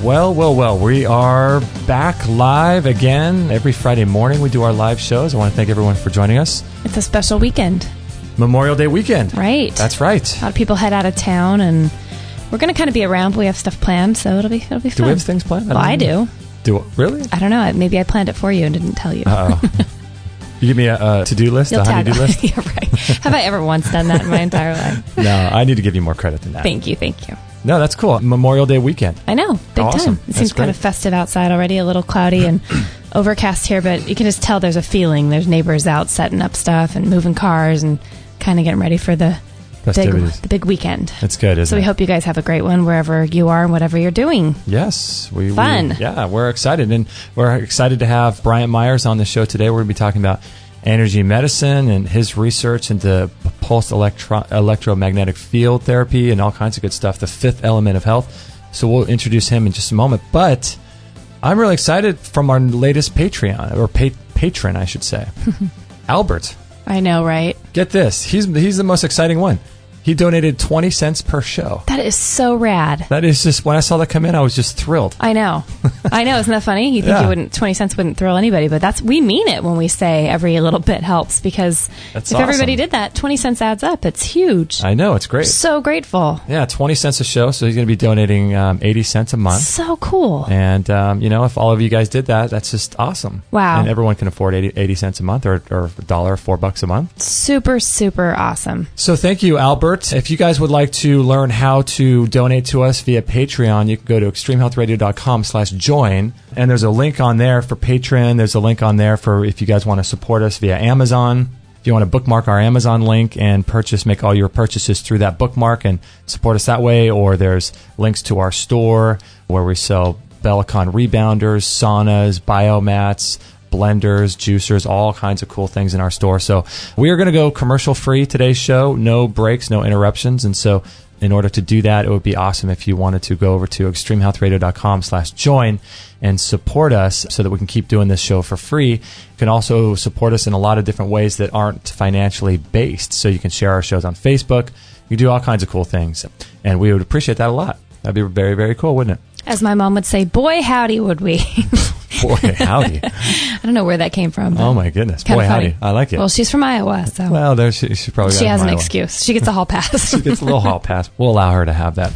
Well, we are back live again. Every Friday morning we do our live shows. I want to thank everyone for joining us. It's a special weekend. Memorial Day weekend. Right. That's right. A lot of people head out of town, and we're going to kind of be around, but we have stuff planned, so it'll be fun. Do we have things planned? I do. Really? I don't know. Maybe I planned it for you and didn't tell you. Uh-oh. You give me a to-do list, a honey-do list? Yeah, right. Have I ever once done that in my entire life? No, I need to give you more credit than that. Thank you. No, that's cool. Memorial Day weekend. I know. Big awesome. time. It seems kind of festive outside already, a little cloudy and overcast here, but you can just tell there's a feeling. There's neighbors out setting up stuff and moving cars and kind of getting ready for the big weekend. It's good, isn't it? So we hope you guys have a great one wherever you are and whatever you're doing. Yes. Fun. We're excited. And we're excited to have Bryant Meyers on the show today. We're going to be talking about energy medicine and his research into pulsed electromagnetic field therapy and all kinds of good stuff, the fifth element of health. So we'll introduce him in just a moment. But I'm really excited from our latest Patreon, or patron, I should say, Albert. I know, right? Get this. He's the most exciting one. He donated 20 cents per show. That is so rad. That is just, when I saw that come in, I was just thrilled. I know. Isn't that funny? You think 20 cents wouldn't thrill anybody, but we mean it when we say every little bit helps, because if everybody did that, 20 cents adds up. It's huge. I know. It's great. So grateful. Yeah, 20 cents a show. So he's going to be donating 80 cents a month. So cool. And, if all of you guys did that, that's just awesome. Wow. And everyone can afford 80 cents a month or $1, $4 a month. Super, super awesome. So thank you, Albert. If you guys would like to learn how to donate to us via Patreon, you can go to extremehealthradio.com/join. And there's a link on there for Patreon. There's a link on there for if you guys want to support us via Amazon. If you want to bookmark our Amazon link and make all your purchases through that bookmark and support us that way. Or there's links to our store where we sell Bellicon rebounders, saunas, biomats, blenders, juicers, all kinds of cool things in our store. So we are going to go commercial free today's show. No breaks, no interruptions. And so in order to do that, it would be awesome if you wanted to go over to extremehealthradio.com/join and support us so that we can keep doing this show for free. You can also support us in a lot of different ways that aren't financially based. So you can share our shows on Facebook. You do all kinds of cool things. And we would appreciate that a lot. That'd be very, very cool, wouldn't it? As my mom would say, boy, howdy would we. Boy, howdy. I don't know where that came from. Oh, my goodness. Boy, howdy. I like it. Well, she's from Iowa, so. Well, she probably She has an excuse. She gets a hall pass. She gets a little hall pass. We'll allow her to have that.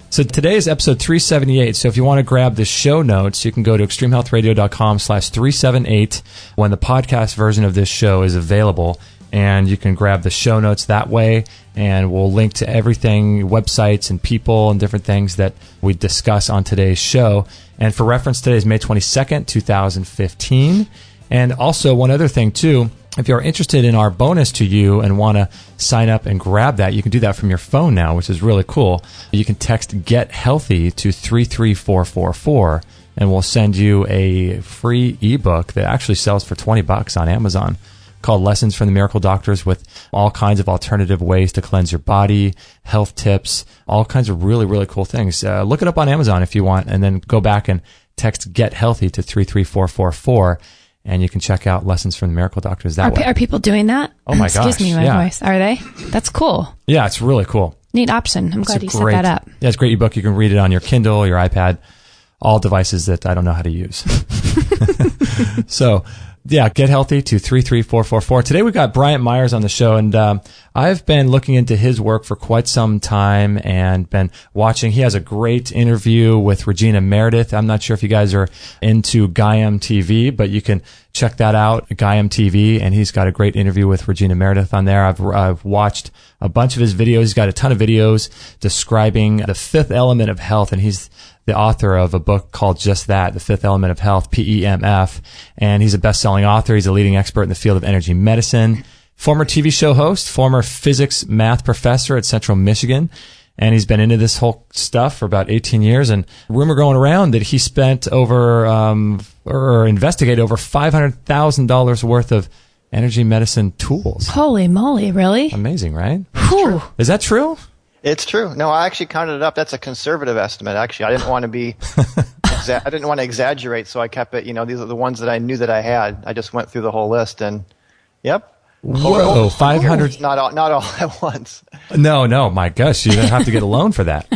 So today is episode 378. So if you want to grab the show notes, you can go to extremehealthradio.com/378 when the podcast version of this show is available. And you can grab the show notes that way, and we'll link to everything, websites and people and different things that we discuss on today's show. And for reference, today is May 22nd, 2015. And also one other thing, too, if you're interested in our bonus to you and want to sign up and grab that, you can do that from your phone now, which is really cool. You can text Get Healthy to 33444, and we'll send you a free ebook that actually sells for $20 on Amazon, called Lessons from the Miracle Doctors, with all kinds of alternative ways to cleanse your body, health tips, all kinds of really, really cool things. Look it up on Amazon if you want, and then go back and text Get Healthy to 33444, and you can check out Lessons from the Miracle Doctors that way. Are people doing that? Oh my gosh. Excuse me, my voice. Are they? That's cool. Yeah, it's really cool. Neat option. I'm glad you set that up. Yeah, it's a great ebook. You can read it on your Kindle, your iPad, all devices that I don't know how to use. So, yeah, Get Healthy to 33444. Today we've got Bryant Meyers on the show, and I've been looking into his work for quite some time and been watching. He has a great interview with Regina Meredith. I'm not sure if you guys are into Gaiam TV, but you can check that out, Gaiam TV, and he's got a great interview with Regina Meredith on there. I've watched a bunch of his videos. He's got a ton of videos describing the fifth element of health, and he's the author of a book called just that, The Fifth Element of Health, PEMF, and he's a best-selling author. He's a leading expert in the field of energy medicine, former TV show host, former physics math professor at Central Michigan, and he's been into this whole stuff for about 18 years, and rumor going around that he spent or investigated over $500,000 worth of energy medicine tools. Holy moly, really? Amazing, right? Whew. Is that true? It's true. No, I actually counted it up. That's a conservative estimate, actually. I didn't want to be I didn't want to exaggerate, so I kept it, these are the ones that I knew that I had. I just went through the whole list, and yep. Whoa, 500. Not all at once. No, my gosh, you're going to have to get a loan for that.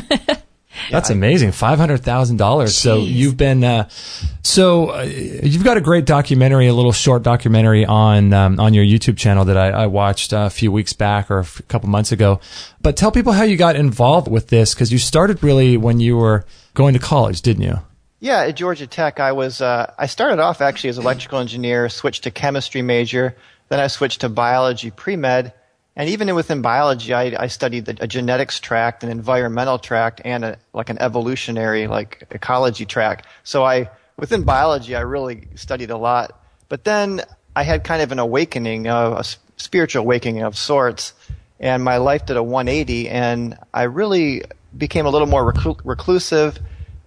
That's amazing. $500,000. So you've been, you've got a great documentary, a little short documentary on your YouTube channel that I watched a few weeks back or a couple months ago. But tell people how you got involved with this, because you started really when you were going to college, didn't you? Yeah, at Georgia Tech, I started off actually as an electrical engineer, switched to chemistry major, then I switched to biology pre-med. And even within biology, I studied a genetics track, an environmental track, and an evolutionary, ecology track. So within biology, I really studied a lot. But then I had kind of an awakening, a spiritual awakening of sorts, and my life did a 180, and I really became a little more reclusive,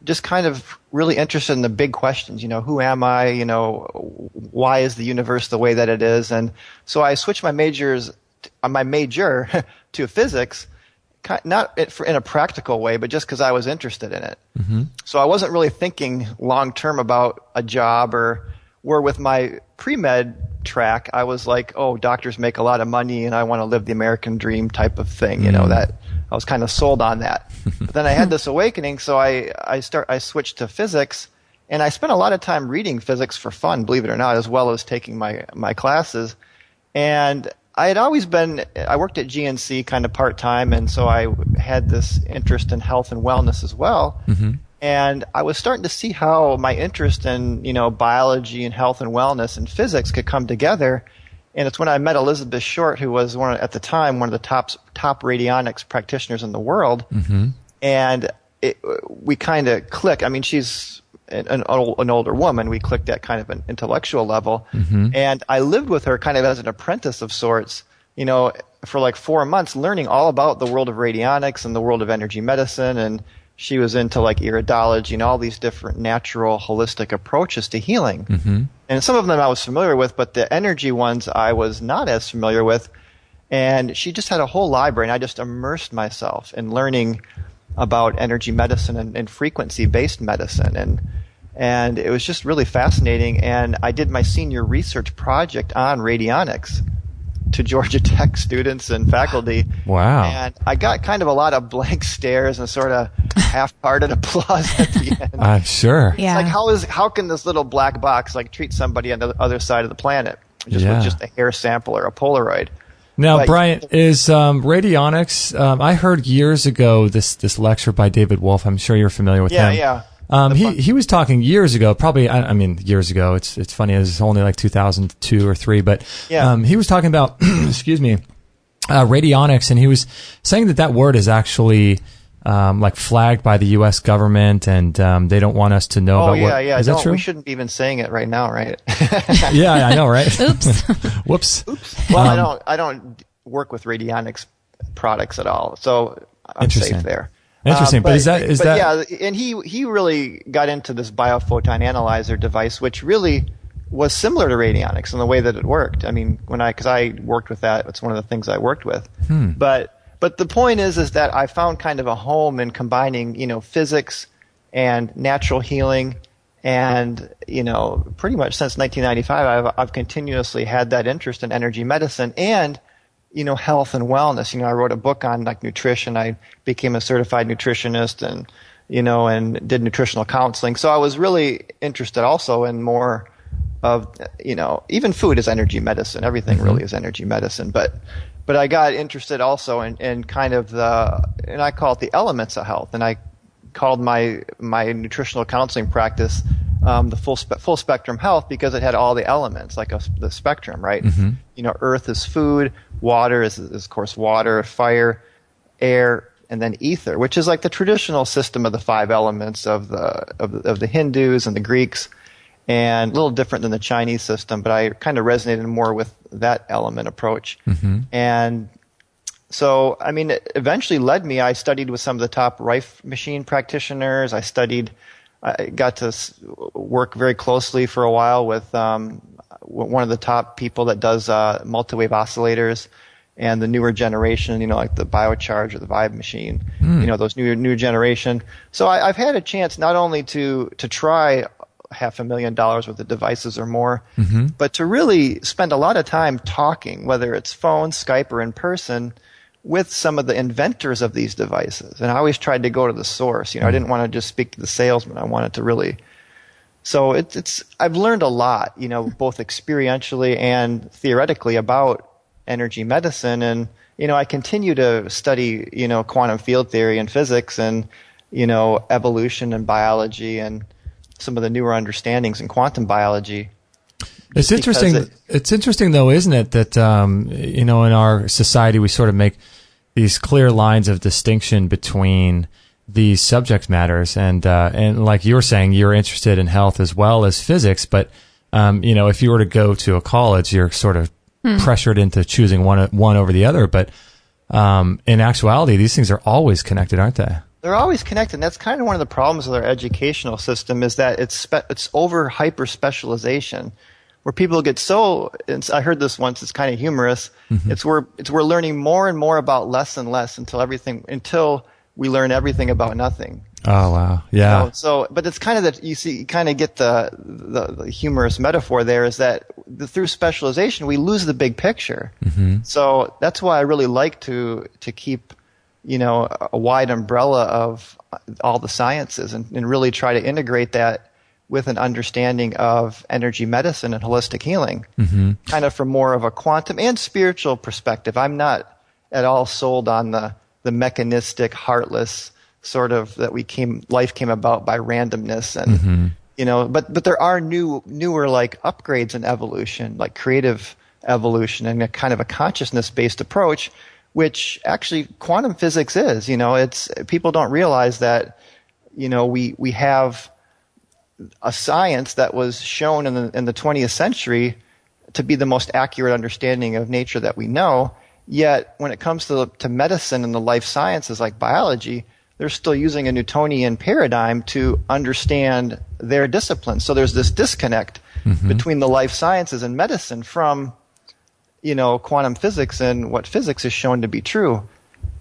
just kind of really interested in the big questions. Who am I? Why is the universe the way that it is? And so I switched my major to physics, not in a practical way, but just because I was interested in it. Mm-hmm. So I wasn't really thinking long term about a job, or where with my pre-med track, I was like, oh, doctors make a lot of money and I want to live the American dream type of thing, that I was kind of sold on that. But then I had this awakening, so I switched to physics, and I spent a lot of time reading physics for fun, believe it or not, as well as taking my classes. And I worked at GNC kind of part-time, and so I had this interest in health and wellness as well. Mm-hmm. And I was starting to see how my interest in, biology and health and wellness and physics could come together. And it's when I met Elizabeth Short, who was at the time one of the top radionics practitioners in the world. Mm-hmm. And we kind of clicked. I mean, she's an older woman. We clicked at kind of an intellectual level. Mm-hmm. And I lived with her kind of as an apprentice of sorts, for 4 months, learning all about the world of radionics and the world of energy medicine. And she was into iridology and all these different natural holistic approaches to healing. Mm-hmm. And some of them I was familiar with, but the energy ones I was not as familiar with. And she just had a whole library, and I just immersed myself in learning about energy medicine and frequency-based medicine. And it was just really fascinating. And I did my senior research project on radionics to Georgia Tech students and faculty. Wow. And I got kind of a lot of blank stares and sort of half-hearted applause at the end. I'm sure. Yeah. It's how can this little black box treat somebody on the other side of the planet with just a hair sample or a Polaroid? Now, Bryant, is radionics, I heard years ago this lecture by David Wolf. I'm sure you're familiar with him. Yeah. He was talking years ago, probably, I mean, years ago. It's funny, it was only 2002 or 3, but he was talking about, excuse me, radionics, and he was saying that word is actually flagged by the U.S. government, and they don't want us to know about what. Is that true? We shouldn't be even saying it right now, right? Yeah, I know, right? Oops. Whoops. Well, I don't work with radionics products at all, so I'm safe there. Interesting, but is that? Yeah, and he really got into this biophoton analyzer device, which really was similar to radionics in the way that it worked. I mean, because I worked with that, it's one of the things I worked with. But the point is that I found kind of a home in combining, physics and natural healing, and pretty much since 1995, I've continuously had that interest in energy medicine and health and wellness. I wrote a book on nutrition. I became a certified nutritionist and did nutritional counseling. So I was really interested also in more of, even food is energy medicine. Everything really is energy medicine. But I got interested also in kind of and I call it the elements of health. And I called my nutritional counseling practice the full spectrum health, because it had all the elements, the spectrum, right? Mm-hmm. Earth is food, water is of course water, fire, air, and then ether, which is the traditional system of the 5 elements of the Hindus and the Greeks, and a little different than the Chinese system, but I kind of resonated more with that element approach. Mm-hmm. And so, I mean, it eventually led me, I studied with some of the top Rife machine practitioners. I got to work very closely for a while with one of the top people that does multi-wave oscillators and the newer generation, like the Biocharge or the Vibe machine, those new generation. So I've had a chance not only to try $500,000 worth of devices or more, but to really spend a lot of time talking, whether it's phone, Skype, or in person, with some of the inventors of these devices. And I always tried to go to the source. I didn't want to just speak to the salesman. I wanted to really. So I've learned a lot, both experientially and theoretically about energy medicine. And, I continue to study, quantum field theory and physics and, evolution and biology and some of the newer understandings in quantum biology. It's interesting. It's interesting, though, isn't it, that in our society we sort of make these clear lines of distinction between these subject matters, and like you were saying, you're interested in health as well as physics. But if you were to go to a college, you're sort of pressured into choosing one over the other. But in actuality, these things are always connected, aren't they? They're always connected. And that's kind of one of the problems with our educational system is that it's over hyper specialization. Where people get so, I heard this once, it's kind of humorous. Mm-hmm. We're learning more and more about less and less until we learn everything about nothing. Oh wow, yeah. But it's kind of that you kind of get the humorous metaphor there is that through specialization we lose the big picture. Mm-hmm. So that's why I really like to keep a wide umbrella of all the sciences and really try to integrate that with an understanding of energy medicine and holistic healing, mm-hmm. kind of from more of a quantum and spiritual perspective. I'm not at all sold on the mechanistic, heartless sort of that life came about by randomness and mm-hmm. But there are newer like upgrades in evolution, like creative evolution and a kind of a consciousness-based approach, which actually quantum physics is. It's people don't realize that we have a science that was shown in the 20th century to be the most accurate understanding of nature that we know. Yet when it comes to medicine and the life sciences like biology, they're still using a Newtonian paradigm to understand their discipline. So there's this disconnect mm-hmm. between the life sciences and medicine from, quantum physics and what physics is shown to be true.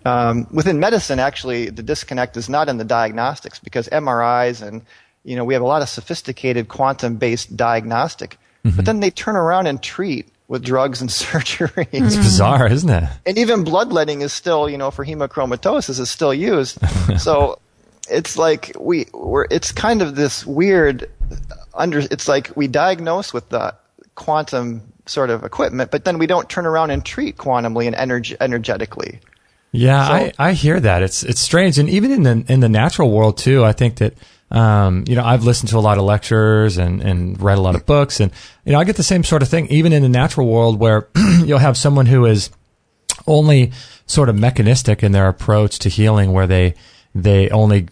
Within medicine, actually, the disconnect is not in the diagnostics because MRIs and we have a lot of sophisticated quantum-based diagnostic, mm-hmm. but then they turn around and treat with drugs and surgery. It's bizarre, isn't it? And even bloodletting is still, for hemochromatosis is still used. So it's like it's kind of this weird it's like we diagnose with the quantum sort of equipment, but then we don't turn around and treat quantumly and energetically. Yeah, so, I hear that. It's strange, and even in the natural world too. I think that I've listened to a lot of lectures and read a lot of books, and I get the same sort of thing. Even in the natural world, where you'll have someone who is only sort of mechanistic in their approach to healing, where they only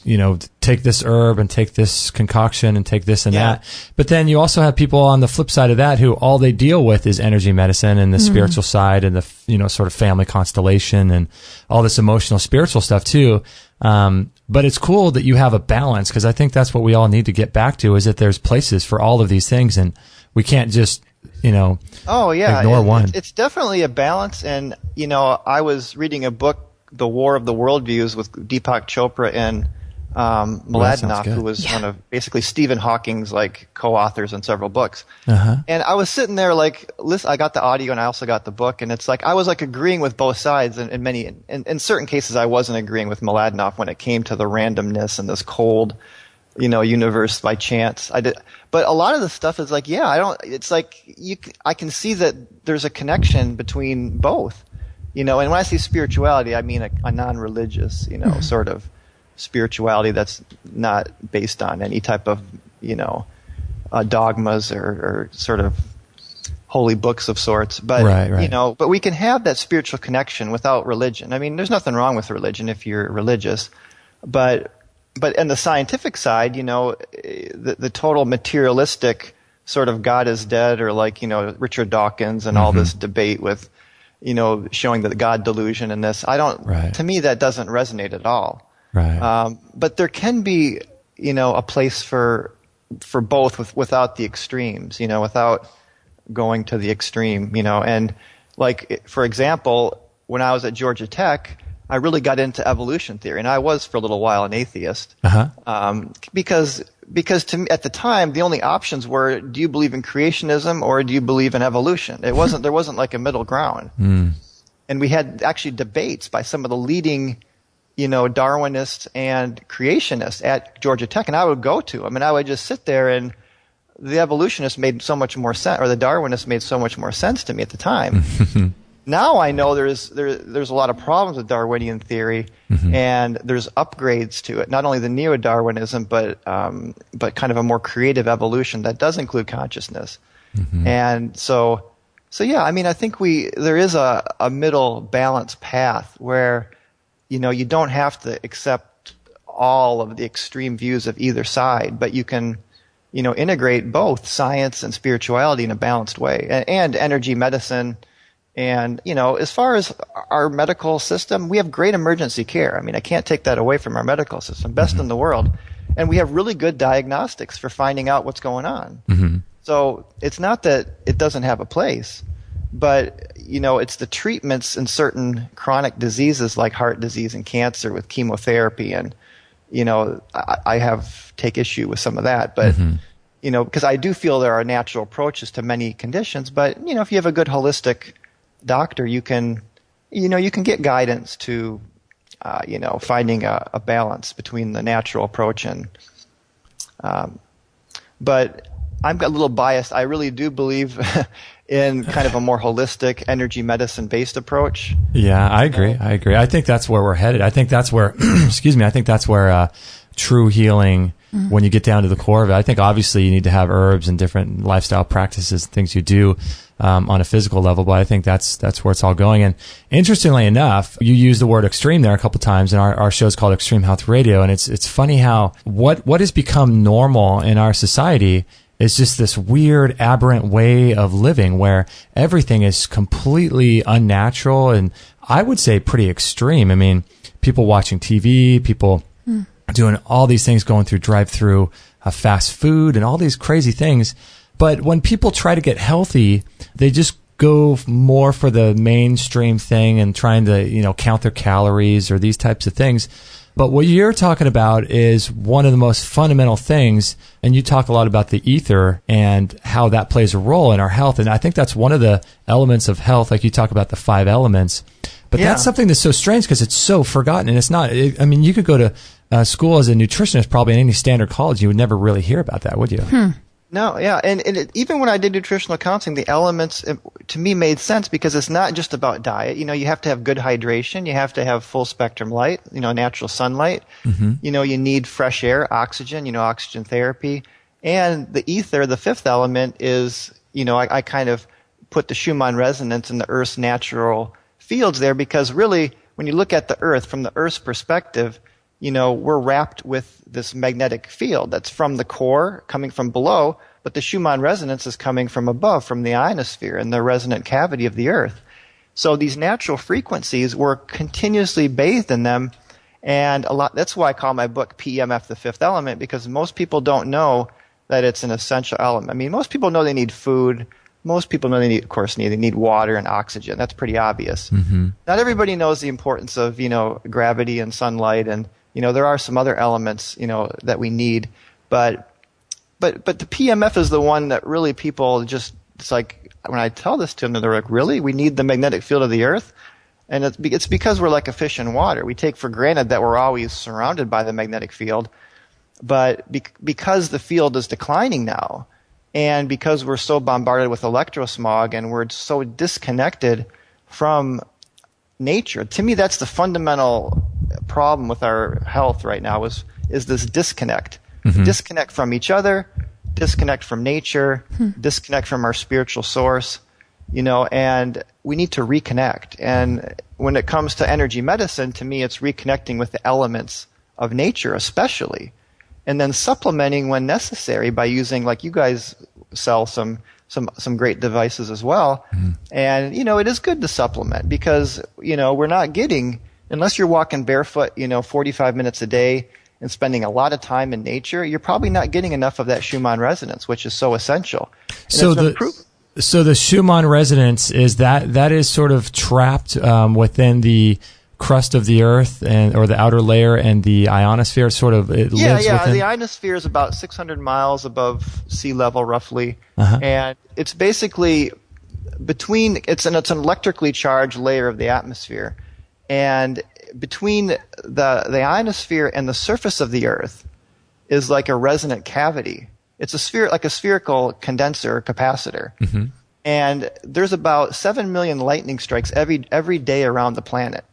take this herb and take this concoction and take this and that. But then you also have people on the flip side of that who all they deal with is energy medicine and the mm-hmm. spiritual side and the sort of family constellation and all this emotional spiritual stuff too. But it's cool that you have a balance, because I think that's what we all need to get back to, is that there's places for all of these things, and we can't just ignore one. It's definitely a balance. And I was reading a book, The War of the Worldviews, with Deepak Chopra and Mlodinow, who was one of basically Stephen Hawking's like co-authors in several books. Uh-huh. And I was sitting there like, listen, I got the audio and I also got the book, and it's like I was like agreeing with both sides. And in certain cases, I wasn't agreeing with Mlodinow when it came to the randomness and this cold, universe by chance. I did, but a lot of the stuff is like, it's like I can see that there's a connection between both. And when I say spirituality, I mean a non-religious, sort of spirituality that's not based on any type of, dogmas or sort of holy books of sorts. But, right. But we can have that spiritual connection without religion. I mean, there's nothing wrong with religion if you're religious. But on the scientific side, the total materialistic sort of God is dead, or like, Richard Dawkins and all this debate with, showing the God delusion and this. To me, that doesn't resonate at all. Right. But there can be, a place for both without the extremes, without going to the extreme, and like, for example, when I was at Georgia Tech, I really got into evolution theory, and I was for a little while an atheist, because to me at the time the only options were, do you believe in creationism or do you believe in evolution? There wasn't like a middle ground. and we had actually debates by some of the leading, Darwinists and creationists at Georgia Tech, and I would go to them, and I would just sit there, and the evolutionists made so much more sense, or the Darwinists made so much more sense to me at the time. Now I know there's a lot of problems with Darwinian theory, and there's upgrades to it. Not only the neo-Darwinism, but kind of a more creative evolution that does include consciousness. And so yeah, I mean, I think there is a middle balanced path where, you don't have to accept all of the extreme views of either side, but you can, integrate both science and spirituality in a balanced way, and energy medicine. And, as far as our medical system, we have great emergency care. I mean, I can't take that away from our medical system, best in the world. And we have really good diagnostics for finding out what's going on. So it's not that it doesn't have a place, but, it's the treatments in certain chronic diseases like heart disease and cancer with chemotherapy. And, I take issue with some of that, but, because I do feel there are natural approaches to many conditions. But, if you have a good holistic doctor, you can get guidance to, finding a balance between the natural approach and, but I'm a little biased. I really do believe in kind of a more holistic energy medicine based approach. Yeah, I agree. I think that's where we're headed. I think that's where, I think that's where true healing, when you get down to the core of it, I think obviously you need to have herbs and different lifestyle practices, things you do on a physical level, but I think that's where it's all going. And interestingly enough, you used the word extreme there a couple times, and our show is called Extreme Health Radio, and it's funny how what has become normal in our society is just this weird, aberrant way of living where everything is completely unnatural and I would say pretty extreme. I mean, people watching TV, people doing all these things, going through drive-through fast food and all these crazy things. But when people try to get healthy, they just go more for the mainstream thing and trying to, count their calories or these types of things. But what you're talking about is one of the most fundamental things, and you talk a lot about the ether and how that plays a role in our health. And I think that's one of the elements of health, like you talk about the 5 elements. But that's something that's so strange because it's so forgotten. And it's not, you could go to school as a nutritionist probably in any standard college. You would never really hear about that, would you? No, yeah. And even when I did nutritional counseling, the elements to me made sense because it's not just about diet. You have to have good hydration. You have to have full spectrum light, natural sunlight. You need fresh air, oxygen, oxygen therapy. And the ether, the 5th element is, I kind of put the Schumann Resonance and the Earth's natural fields there because really when you look at the Earth from the Earth's perspective, we're wrapped with this magnetic field that's from the core, coming from below, but the Schumann resonance is coming from above, from the ionosphere and the resonant cavity of the Earth. So these natural frequencies, we're continuously bathed in them, and that's why I call my book PEMF, the 5th element, because most people don't know that it's an essential element. I mean, most people know they need food. Most people know they need water and oxygen. That's pretty obvious. Not everybody knows the importance of, gravity and sunlight, and there are some other elements, that we need, but the PMF is the one that really people just, it's like, when I tell this to them, they're like, really? We need the magnetic field of the Earth? And it's because we're like a fish in water. We take for granted that we're always surrounded by the magnetic field, but because the field is declining now, and because we're so bombarded with electrosmog and we're so disconnected from nature, to me that's the fundamental problem with our health right now is this disconnect. Disconnect from each other, disconnect from nature, disconnect from our spiritual source, and we need to reconnect. And when it comes to energy medicine, to me it's reconnecting with the elements of nature especially, and then supplementing when necessary by using, like you guys sell some great devices as well. And, it is good to supplement because, we're not getting, unless you're walking barefoot, 45 minutes a day and spending a lot of time in nature, you're probably not getting enough of that Schumann resonance, which is so essential. And so the Schumann resonance is that is sort of trapped within the crust of the Earth or the outer layer and the ionosphere sort of lives within? The ionosphere is about 600 miles above sea level roughly, and it's basically it's an electrically charged layer of the atmosphere, and between the ionosphere and the surface of the Earth is like a resonant cavity. It's like a spherical condenser or capacitor. Mm-hmm. And there's about 7 million lightning strikes every day around the planet.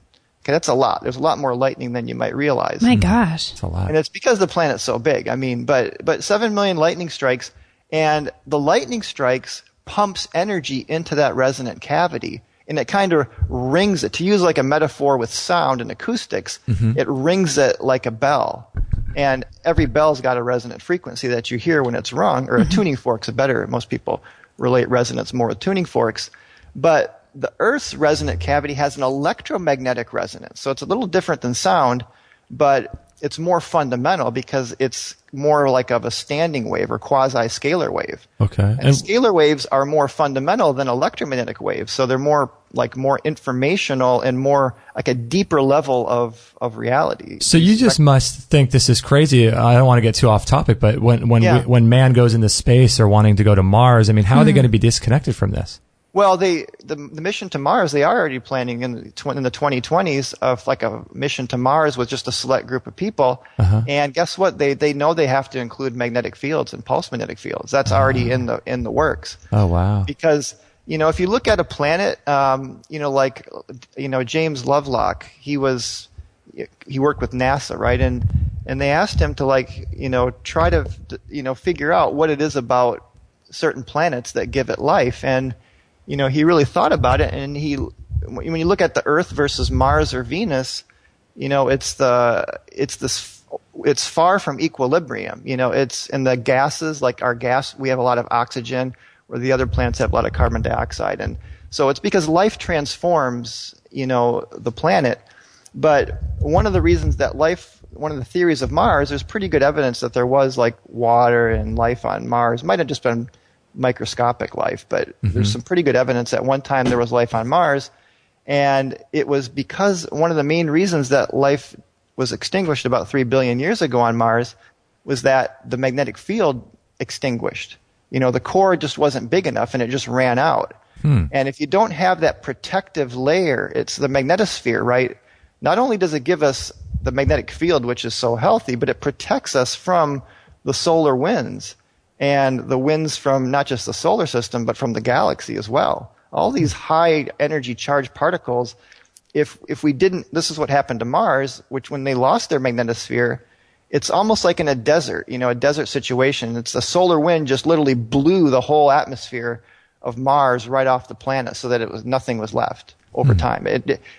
Okay, that's a lot. There's a lot more lightning than you might realize. My gosh. That's a lot. And it's because the planet's so big. I mean, but 7 million lightning strikes, and the lightning strikes pumps energy into that resonant cavity, and it kind of rings it. To use like a metaphor with sound and acoustics, it rings it like a bell. And every bell's got a resonant frequency that you hear when it's rung, or a tuning fork's better. Most people relate resonance more with tuning forks. But the Earth's resonant cavity has an electromagnetic resonance. So it's a little different than sound, but it's more fundamental because it's more like of a standing wave or quasi-scalar wave. Okay. And scalar waves are more fundamental than electromagnetic waves. So they're more informational and more like a deeper level of reality. So you just must think this is crazy. I don't want to get too off topic, but when man goes into space or wanting to go to Mars, I mean, how are they going to be disconnected from this? Well, the mission to Mars, they are already planning in the 2020s of like a mission to Mars with just a select group of people. And guess what? They know they have to include magnetic fields and pulse magnetic fields. That's already in the works. Oh, wow. Because, if you look at a planet, James Lovelock, he worked with NASA, right? And they asked him to try to, figure out what it is about certain planets that give it life. And, he really thought about it, and when you look at the Earth versus Mars or Venus, it's far from equilibrium. It's in the gases, like our gas, we have a lot of oxygen, where the other planets have a lot of carbon dioxide. And so it's because life transforms, the planet. But one of the reasons that one of the theories of Mars, there's pretty good evidence that there was like water and life on Mars. Might have just been microscopic life, but there's some pretty good evidence that one time there was life on Mars, and it was because one of the main reasons that life was extinguished about 3 billion years ago on Mars was that the magnetic field extinguished. The core just wasn't big enough and it just ran out. And if you don't have that protective layer, it's the magnetosphere, right? Not only does it give us the magnetic field, which is so healthy, but it protects us from the solar winds. And the winds from not just the solar system, but from the galaxy as well. All these high energy charged particles, if we didn't, this is what happened to Mars, which when they lost their magnetosphere, it's almost like in a desert, a desert situation. It's the solar wind just literally blew the whole atmosphere of Mars right off the planet so that nothing was left over time.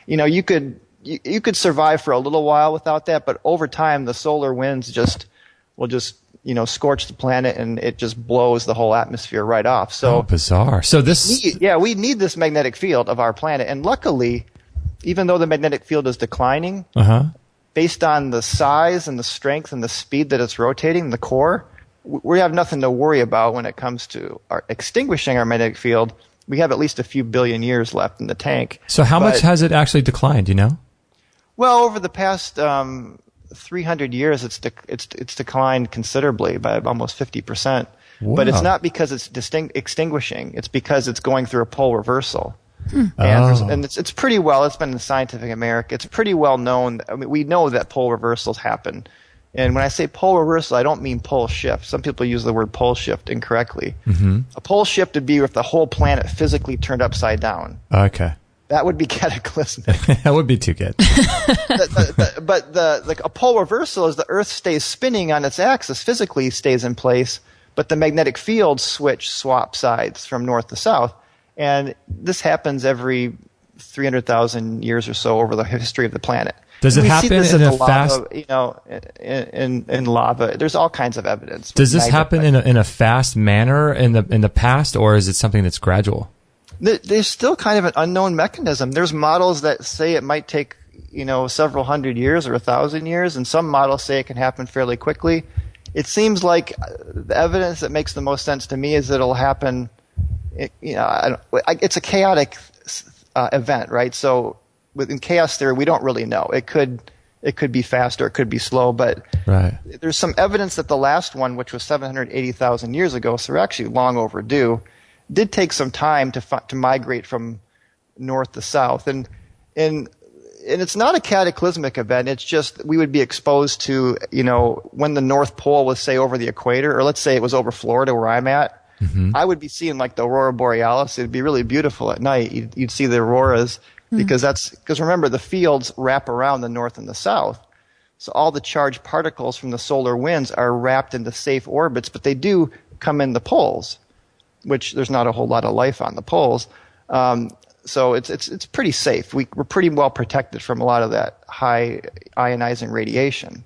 You could survive for a little while without that, but over time the solar winds will just scorch the planet, and it just blows the whole atmosphere right off. So bizarre. So we need this magnetic field of our planet, and luckily, even though the magnetic field is declining, based on the size and the strength and the speed that it's rotating, the core, we have nothing to worry about when it comes to extinguishing our magnetic field. We have at least a few billion years left in the tank. So how much has it actually declined? Well, over the past 300 years, it's declined considerably by almost 50%. Wow. But it's not because it's extinguishing. It's because it's going through a pole reversal. And it's pretty well, it's been in Scientific American, it's pretty well known. I mean, we know that pole reversals happen. And when I say pole reversal, I don't mean pole shift. Some people use the word pole shift incorrectly. A pole shift would be if the whole planet physically turned upside down. Okay. That would be cataclysmic. That would be too good. But a pole reversal is the Earth stays spinning on its axis, physically stays in place, but the magnetic field swap sides from north to south. And this happens every 300,000 years or so over the history of the planet. Does it happen in a fast? In lava, there's all kinds of evidence. Does this happen in a fast manner in the past, or is it something that's gradual? There's still kind of an unknown mechanism. There's models that say it might take, several hundred years or 1,000 years, and some models say it can happen fairly quickly. It seems like the evidence that makes the most sense to me is that it'll happen. It's a chaotic event, right? So within chaos theory, we don't really know. It could be fast or it could be slow, but there's some evidence that the last one, which was 780,000 years ago, so we're actually long overdue. did take some time to migrate from north to south. And it's not a cataclysmic event. It's just we would be exposed to, when the North Pole was, say, over the equator, or let's say it was over Florida where I'm at, I would be seeing like the aurora borealis. It'd be really beautiful at night. You'd see the auroras because remember, the fields wrap around the north and the south. So all the charged particles from the solar winds are wrapped into safe orbits, but they do come in the poles, which there's not a whole lot of life on the poles. So it's pretty safe. We're pretty well protected from a lot of that high ionizing radiation,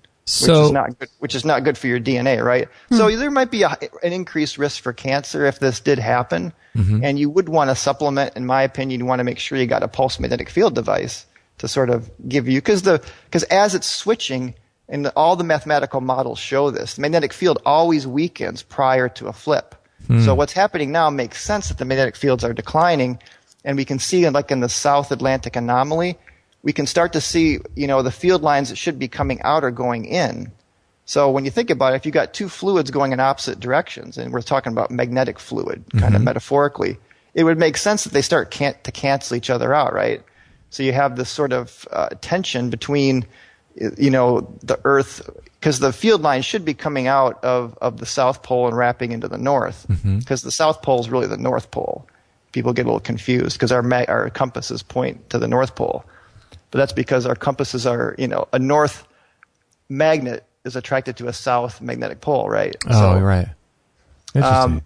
which is not good for your DNA, right? So there might be an increased risk for cancer if this did happen, and you would want to supplement. In my opinion, you want to make sure you got a pulse magnetic field device to sort of give you, because as it's switching, and all the mathematical models show this, the magnetic field always weakens prior to a flip. So what's happening now makes sense that the magnetic fields are declining. And we can see, like in the South Atlantic anomaly, we can start to see, the field lines that should be coming out are going in. So when you think about it, if you got two fluids going in opposite directions, and we're talking about magnetic fluid, kind of metaphorically, it would make sense that they start to cancel each other out, right? So you have this sort of tension between, the Earth, because the field line should be coming out of the South Pole and wrapping into the North, because the South Pole is really the North Pole. People get a little confused because our compasses point to the North Pole. But that's because our compasses are, a north magnet is attracted to a south magnetic pole, right? Right. Interesting.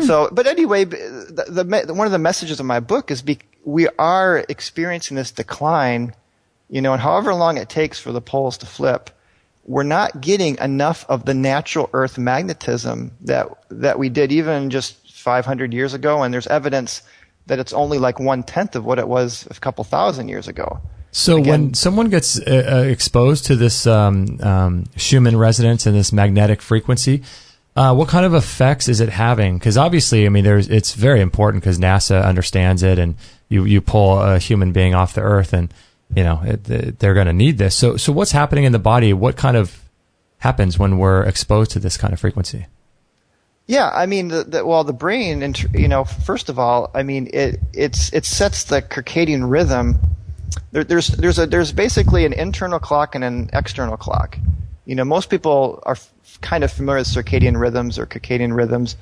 But anyway, one of the messages of my book is we are experiencing this decline, and however long it takes for the poles to flip, we're not getting enough of the natural Earth magnetism that we did even just 500 years ago, and there's evidence that it's only like 1/10 of what it was a couple thousand years ago. So when someone gets exposed to this Schumann Residence and this magnetic frequency, what kind of effects is it having? Because obviously, it's very important because NASA understands it, and you pull a human being off the Earth, and they're going to need this. So what's happening in the body? What kind of happens when we're exposed to this kind of frequency? Yeah, the brain, first of all, it sets the circadian rhythm. There's basically an internal clock and an external clock. Most people are kind of familiar with circadian rhythms or circadian rhythms,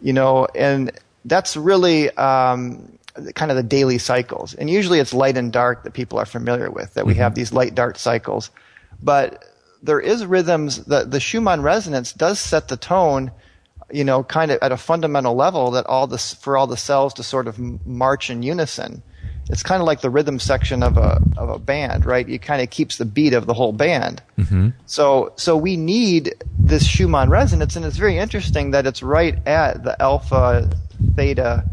and that's really kind of the daily cycles. And usually it's light and dark that people are familiar with, that we have these light dark cycles. But there is rhythms that the Schumann Resonance does set the tone, kind of at a fundamental level, that for all the cells to sort of march in unison. It's kind of like the rhythm section of a band, right? It kind of keeps the beat of the whole band. So we need this Schumann resonance, and it's very interesting that it's right at the alpha theta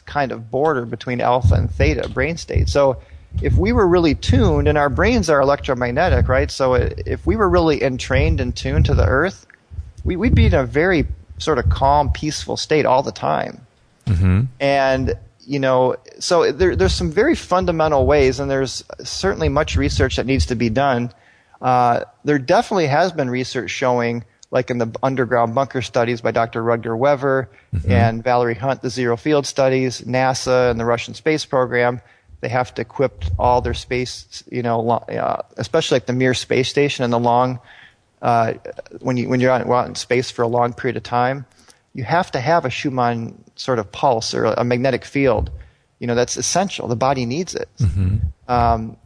kind of border between alpha and theta brain state. So if we were really tuned, and our brains are electromagnetic, right? So if we were really entrained and tuned to the Earth, we'd be in a very sort of calm, peaceful state all the time. And so there's some very fundamental ways, and there's certainly much research that needs to be done. There definitely has been research showing, like in the underground bunker studies by Dr. Rutger Wever and Valerie Hunt, the zero field studies, NASA and the Russian space program. They have to equip all their space, especially like the Mir space station and the long, when you're out in space for a long period of time, you have to have a Schumann sort of pulse or a magnetic field. That's essential. The body needs it. And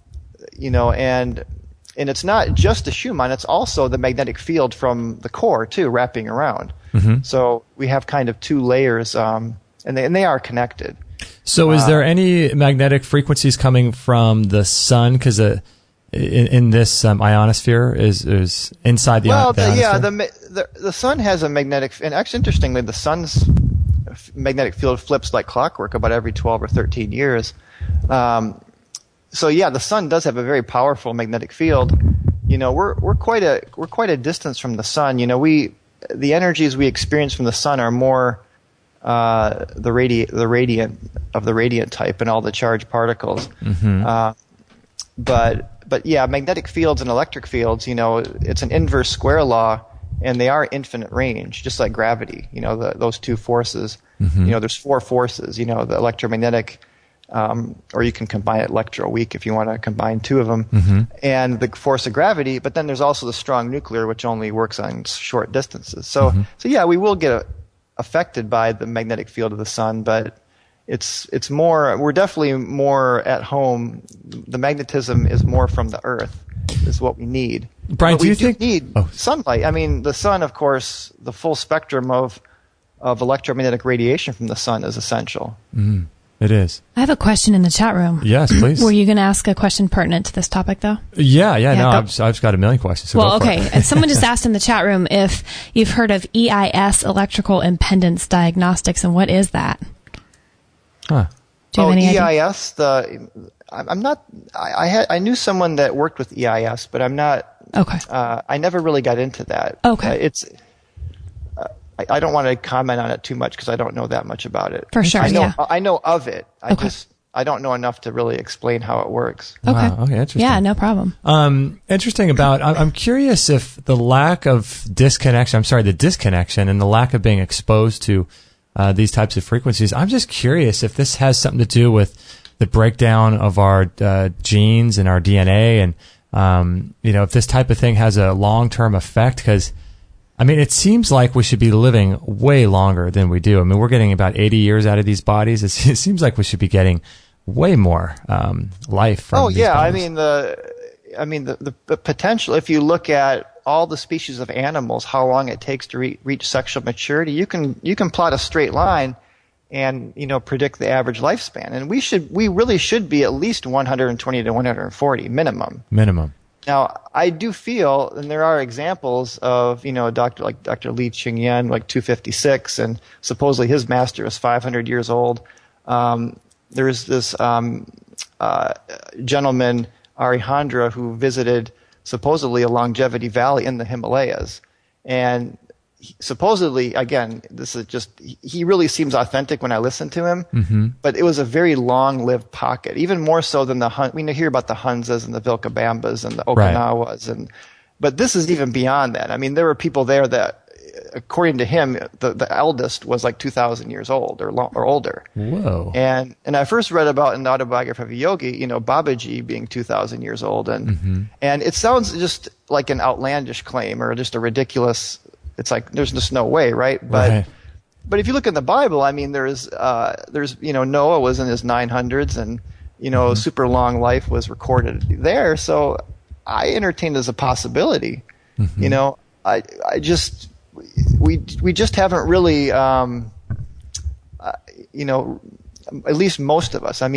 it's not just the Schumann, it's also the magnetic field from the core too, wrapping around. So we have kind of two layers, and they are connected. So is there any magnetic frequencies coming from the sun? Because in this ionosphere is inside the ionosphere? The sun has a magnetic, and actually interestingly, the sun's magnetic field flips like clockwork about every 12 or 13 years. The sun does have a very powerful magnetic field. We're quite a distance from the sun. The energies we experience from the sun are more the radiant type and all the charged particles. But magnetic fields and electric fields, it's an inverse square law. and they are infinite range, just like gravity. Those two forces. There's 4 forces. The electromagnetic, or you can combine it electroweak if you want to combine 2 of them, and the force of gravity. But then there's also the strong nuclear, which only works on short distances. So yeah, we will get affected by the magnetic field of the sun, but it's more. We're definitely more at home. The magnetism is more from the Earth, is what we need. Brian, do you think need sunlight? I mean, the sun, of course, the full spectrum of electromagnetic radiation from the sun is essential. It is. I have a question in the chat room. Yes, please. Were you going to ask a question pertinent to this topic, though? Yeah. No, I've got a million questions. So okay. And someone just asked in the chat room if you've heard of EIS, electrical impedance diagnostics, and what is that? Huh. Do you have any EIS. I'm not. I knew someone that worked with EIS, but I'm not. Okay. I never really got into that. Okay. I don't want to comment on it too much because I don't know that much about it. For sure. I know of it. I don't know enough to really explain how it works. Okay. Wow, okay. Interesting. Yeah. No problem. Interesting about. I'm curious if the lack of disconnection. the disconnection and the lack of being exposed to these types of frequencies. I'm just curious if this has something to do with the breakdown of our genes and our DNA, and if this type of thing has a long-term effect. Because it seems like we should be living way longer than we do. We're getting about 80 years out of these bodies. It seems like we should be getting way more life from these bodies. The potential. If you look at all the species of animals, how long it takes to reach sexual maturity, you can plot a straight line and predict the average lifespan. And we really should be at least 120 to 140 minimum. Now, I do feel, and there are examples of, Dr. Li Qingyan, like 256, and supposedly his master is 500 years old. There's this gentleman, Arihandra, who visited supposedly a longevity valley in the Himalayas. And supposedly, again, this is just, he really seems authentic when I listen to him, but it was a very long-lived pocket, even more so than we hear about the Hunzas and the Vilcabambas and the Okinawas, but this is even beyond that. There were people there that, according to him, the eldest was like 2,000 years old or older. Whoa. And I first read about in the autobiography of a yogi, Babaji being 2,000 years old. And it sounds just like an outlandish claim or just a ridiculous. It's like there's just no way, right? But if you look in the Bible, there's Noah was in his 900s, and super long life was recorded there. So I entertained it as a possibility. We just haven't really, at least most of us. And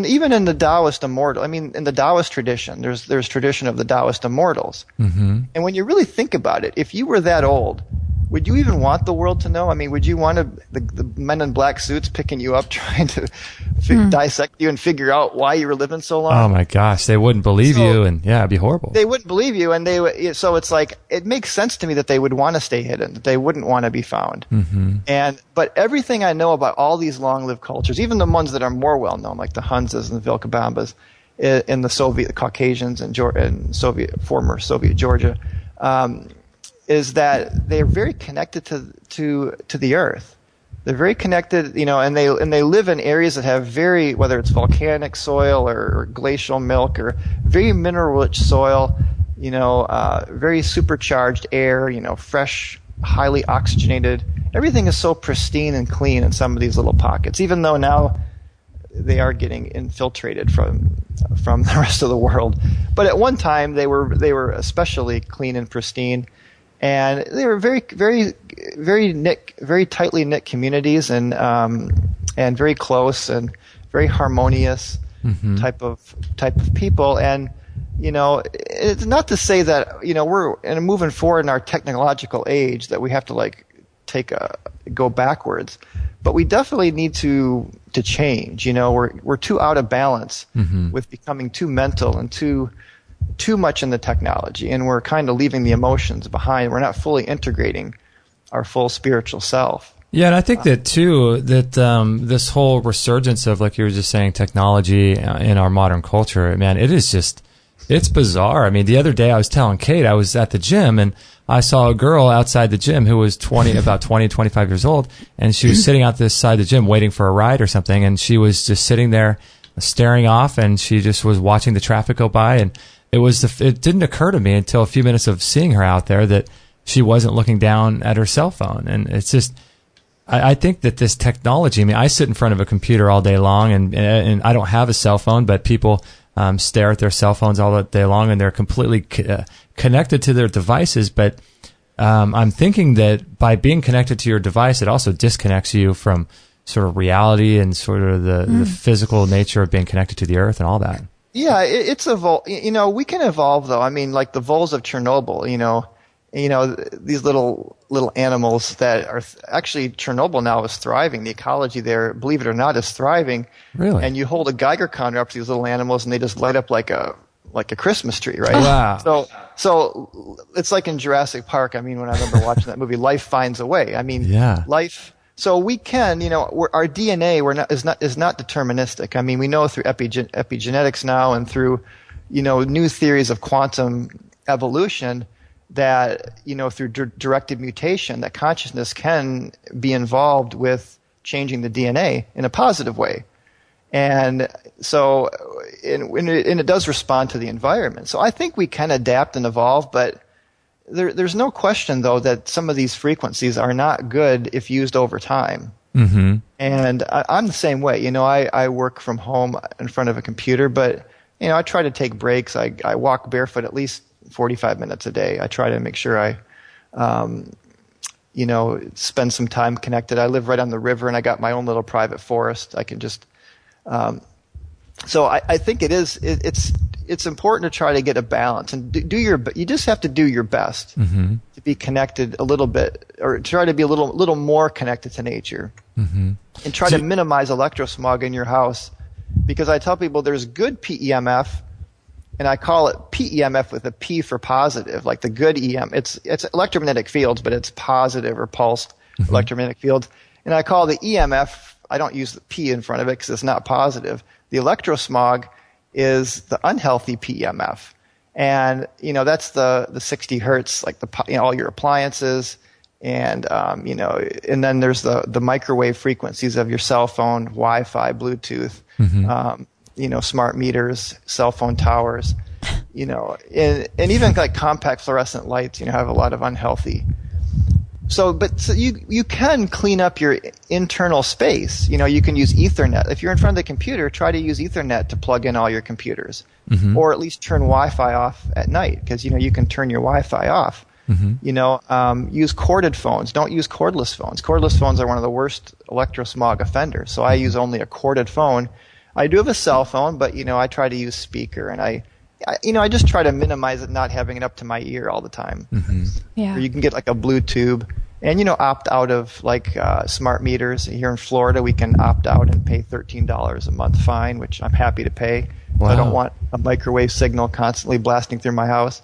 even in the Taoist immortal, in the Taoist tradition, there's tradition of the Taoist immortals. And when you really think about it, if you were that old, would you even want the world to know? Would you want the men in black suits picking you up, trying to dissect you and figure out why you were living so long? Oh my gosh, they wouldn't believe you, and it'd be horrible. They wouldn't believe you, and so it's like it makes sense to me that they would want to stay hidden, that they wouldn't want to be found. But everything I know about all these long-lived cultures, even the ones that are more well-known, like the Hunzas and the Vilcabambas, in the Caucasians and former Soviet Georgia, is that they're very connected to the earth. They're very connected, and they live in areas that have whether it's volcanic soil or glacial milk or very mineral-rich soil, very supercharged air, fresh, highly oxygenated. Everything is so pristine and clean in some of these little pockets, even though now they are getting infiltrated from the rest of the world. But at one time, they were especially clean and pristine. And they were very, very, very tightly knit communities, and very close and very harmonious type of people. And it's not to say that we're moving forward in our technological age that we have to go backwards, but we definitely need to change. We're too out of balance with becoming too mental and too much in the technology, and we're kind of leaving the emotions behind. We're not fully integrating our full spiritual self. Yeah, and I think that too, that this whole resurgence of, like you were just saying, technology in our modern culture, man, it is just It's bizarre. I mean, the other day I was telling Kate, I was at the gym and I saw a girl outside the gym who was 25 years old, and she was sitting out this side of the gym waiting for a ride or something, and she was just sitting there staring off, and she just was watching the traffic go by, and it didn't occur to me until a few minutes of seeing her out there that she wasn't looking down at her cell phone. And it's just, I think that this technology, I mean, I sit in front of a computer all day long, and I don't have a cell phone, but people stare at their cell phones all day long, and they're completely connected to their devices. But I'm thinking that by being connected to your device, it also disconnects you from sort of reality and sort of the physical nature of being connected to the earth and all that. Yeah, it's we can evolve though. I mean, like the voles of Chernobyl, these little animals that are actually, Chernobyl now is thriving. The ecology there, believe it or not, is thriving. Really? And you hold a Geiger counter up to these little animals, and they just light up like a Christmas tree, right? Wow. So it's like in Jurassic Park. I mean, when I remember watching that movie, life finds a way. I mean, life. So we can, our DNA is not deterministic. I mean, we know through epigenetics now and through, new theories of quantum evolution that, through directed mutation, that consciousness can be involved with changing the DNA in a positive way. And so, and it does respond to the environment. So I think we can adapt and evolve, but there's no question, though, that some of these frequencies are not good if used over time. Mm-hmm. And I'm the same way. I work from home in front of a computer, but, I try to take breaks. I walk barefoot at least 45 minutes a day. I try to make sure I, spend some time connected. I live right on the river, and I got my own little private forest. I can just, so I think it's important to try to get a balance and you just have to do your best to be connected a little bit, or try to be a little more connected to nature, and try to minimize electrosmog in your house, because I tell people there's good PEMF, and I call it PEMF with a P for positive, like the good EM. It's electromagnetic fields, but it's positive or pulsed electromagnetic fields. And I call the EMF, I don't use the P in front of it because it's not positive. The electrosmog is the unhealthy PEMF. And, that's the 60 hertz, like all your appliances. And, and then there's the microwave frequencies of your cell phone, Wi-Fi, Bluetooth, smart meters, cell phone towers, and even like compact fluorescent lights, have a lot of unhealthy. So you can clean up your internal space. You can use Ethernet. If you're in front of the computer, try to use Ethernet to plug in all your computers, or at least turn Wi-Fi off at night, because you can turn your Wi-Fi off. Use corded phones. Don't use cordless phones. Cordless phones are one of the worst electrosmog offenders. So I use only a corded phone. I do have a cell phone, but I try to use speaker, and I just try to minimize it, not having it up to my ear all the time. Yeah. Or you can get like a Bluetooth, and opt out of like smart meters. Here in Florida, we can opt out and pay $13 a month fine, which I'm happy to pay. Wow. I don't want a microwave signal constantly blasting through my house.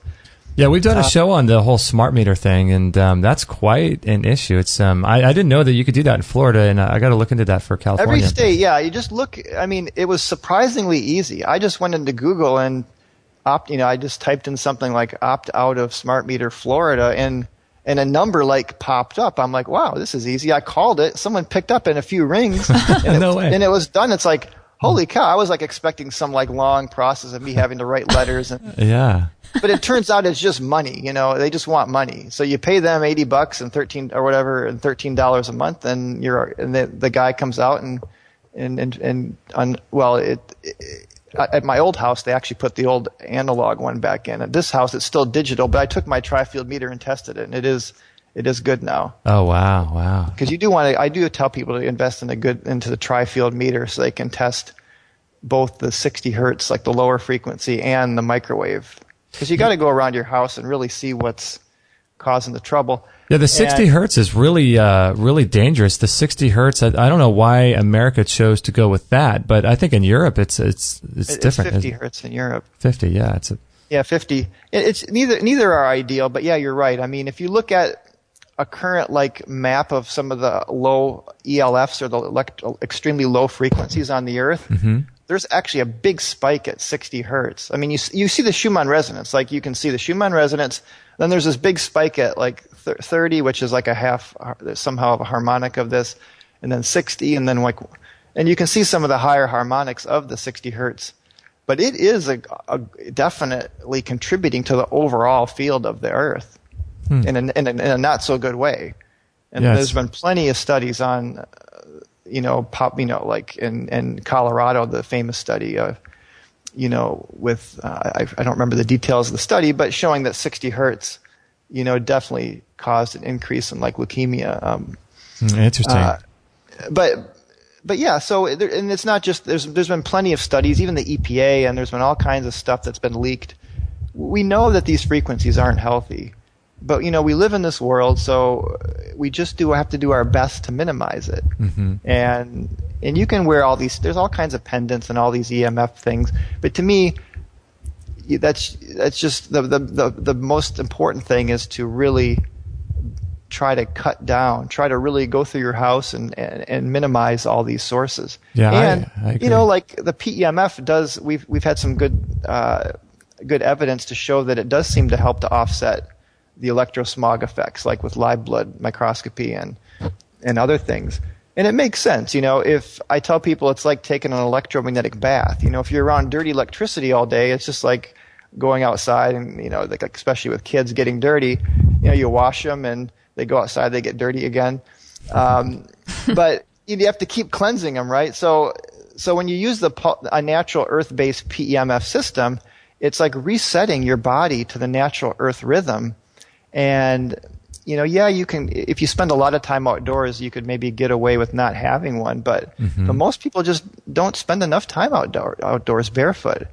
Yeah, we've done a show on the whole smart meter thing, and that's quite an issue. It's I didn't know that you could do that in Florida, and I got to look into that for California. Every state, yeah. You just look. I mean, it was surprisingly easy. I just went into Google and I just typed in something like "opt out of smart meter Florida," and a number like popped up. I'm like, wow, this is easy. I called it. Someone picked up in a few rings, and no way. And it was done. It's like, holy cow! I was like expecting some like long process of me having to write letters. Yeah. But it turns out it's just money. They just want money. So you pay them $80 and $13 a month, and the guy comes out at my old house, they actually put the old analog one back in. At this house, it's still digital, but I took my tri-field meter and tested it, and it is good now. Oh, wow. Because I do tell people to invest into the tri-field meter so they can test both the 60 hertz, like the lower frequency, and the microwave. Because you got to go around your house and really see what's causing the trouble. Yeah, the 60 hertz is really, really dangerous. The 60 hertz, I don't know why America chose to go with that, but I think in Europe it's different. It's 50 hertz in Europe. 50, yeah, 50. It's neither are ideal, but yeah, you're right. I mean, if you look at a current like map of some of the low ELFs or the extremely low frequencies on the Earth, there's actually a big spike at 60 hertz. I mean, you see the Schumann Resonance, like you can see the Schumann Resonance. Then there's this big spike at like 30, which is like a half, somehow of a harmonic of this, and then 60, and then like, and you can see some of the higher harmonics of the 60 hertz. But it is a definitely contributing to the overall field of the Earth in a not so good way. And there's been plenty of studies on, like in Colorado, the famous study of, with I don't remember the details of the study, but showing that 60 hertz, definitely caused an increase in like leukemia. Interesting. But yeah, so and it's not just there's been plenty of studies, even the EPA, and there's been all kinds of stuff that's been leaked. We know that these frequencies aren't healthy, but we live in this world, so we just have to do our best to minimize it. Mm-hmm. And you can wear all these. There's all kinds of pendants and all these EMF things, but to me, that's just the most important thing is to really try to cut down, try to really go through your house and minimize all these sources. Yeah, and I agree. Like the PEMF does. We've had some good evidence to show that it does seem to help to offset the electrosmog effects, like with live blood microscopy and other things. And it makes sense. If I tell people it's like taking an electromagnetic bath. If you're around dirty electricity all day, it's just like going outside and like especially with kids getting dirty. You wash them and they go outside, they get dirty again. But you have to keep cleansing them, right? So when you use a natural earth-based PEMF system, it's like resetting your body to the natural earth rhythm. And, you can, if you spend a lot of time outdoors, you could maybe get away with not having one. But most people just don't spend enough time outdoors barefoot,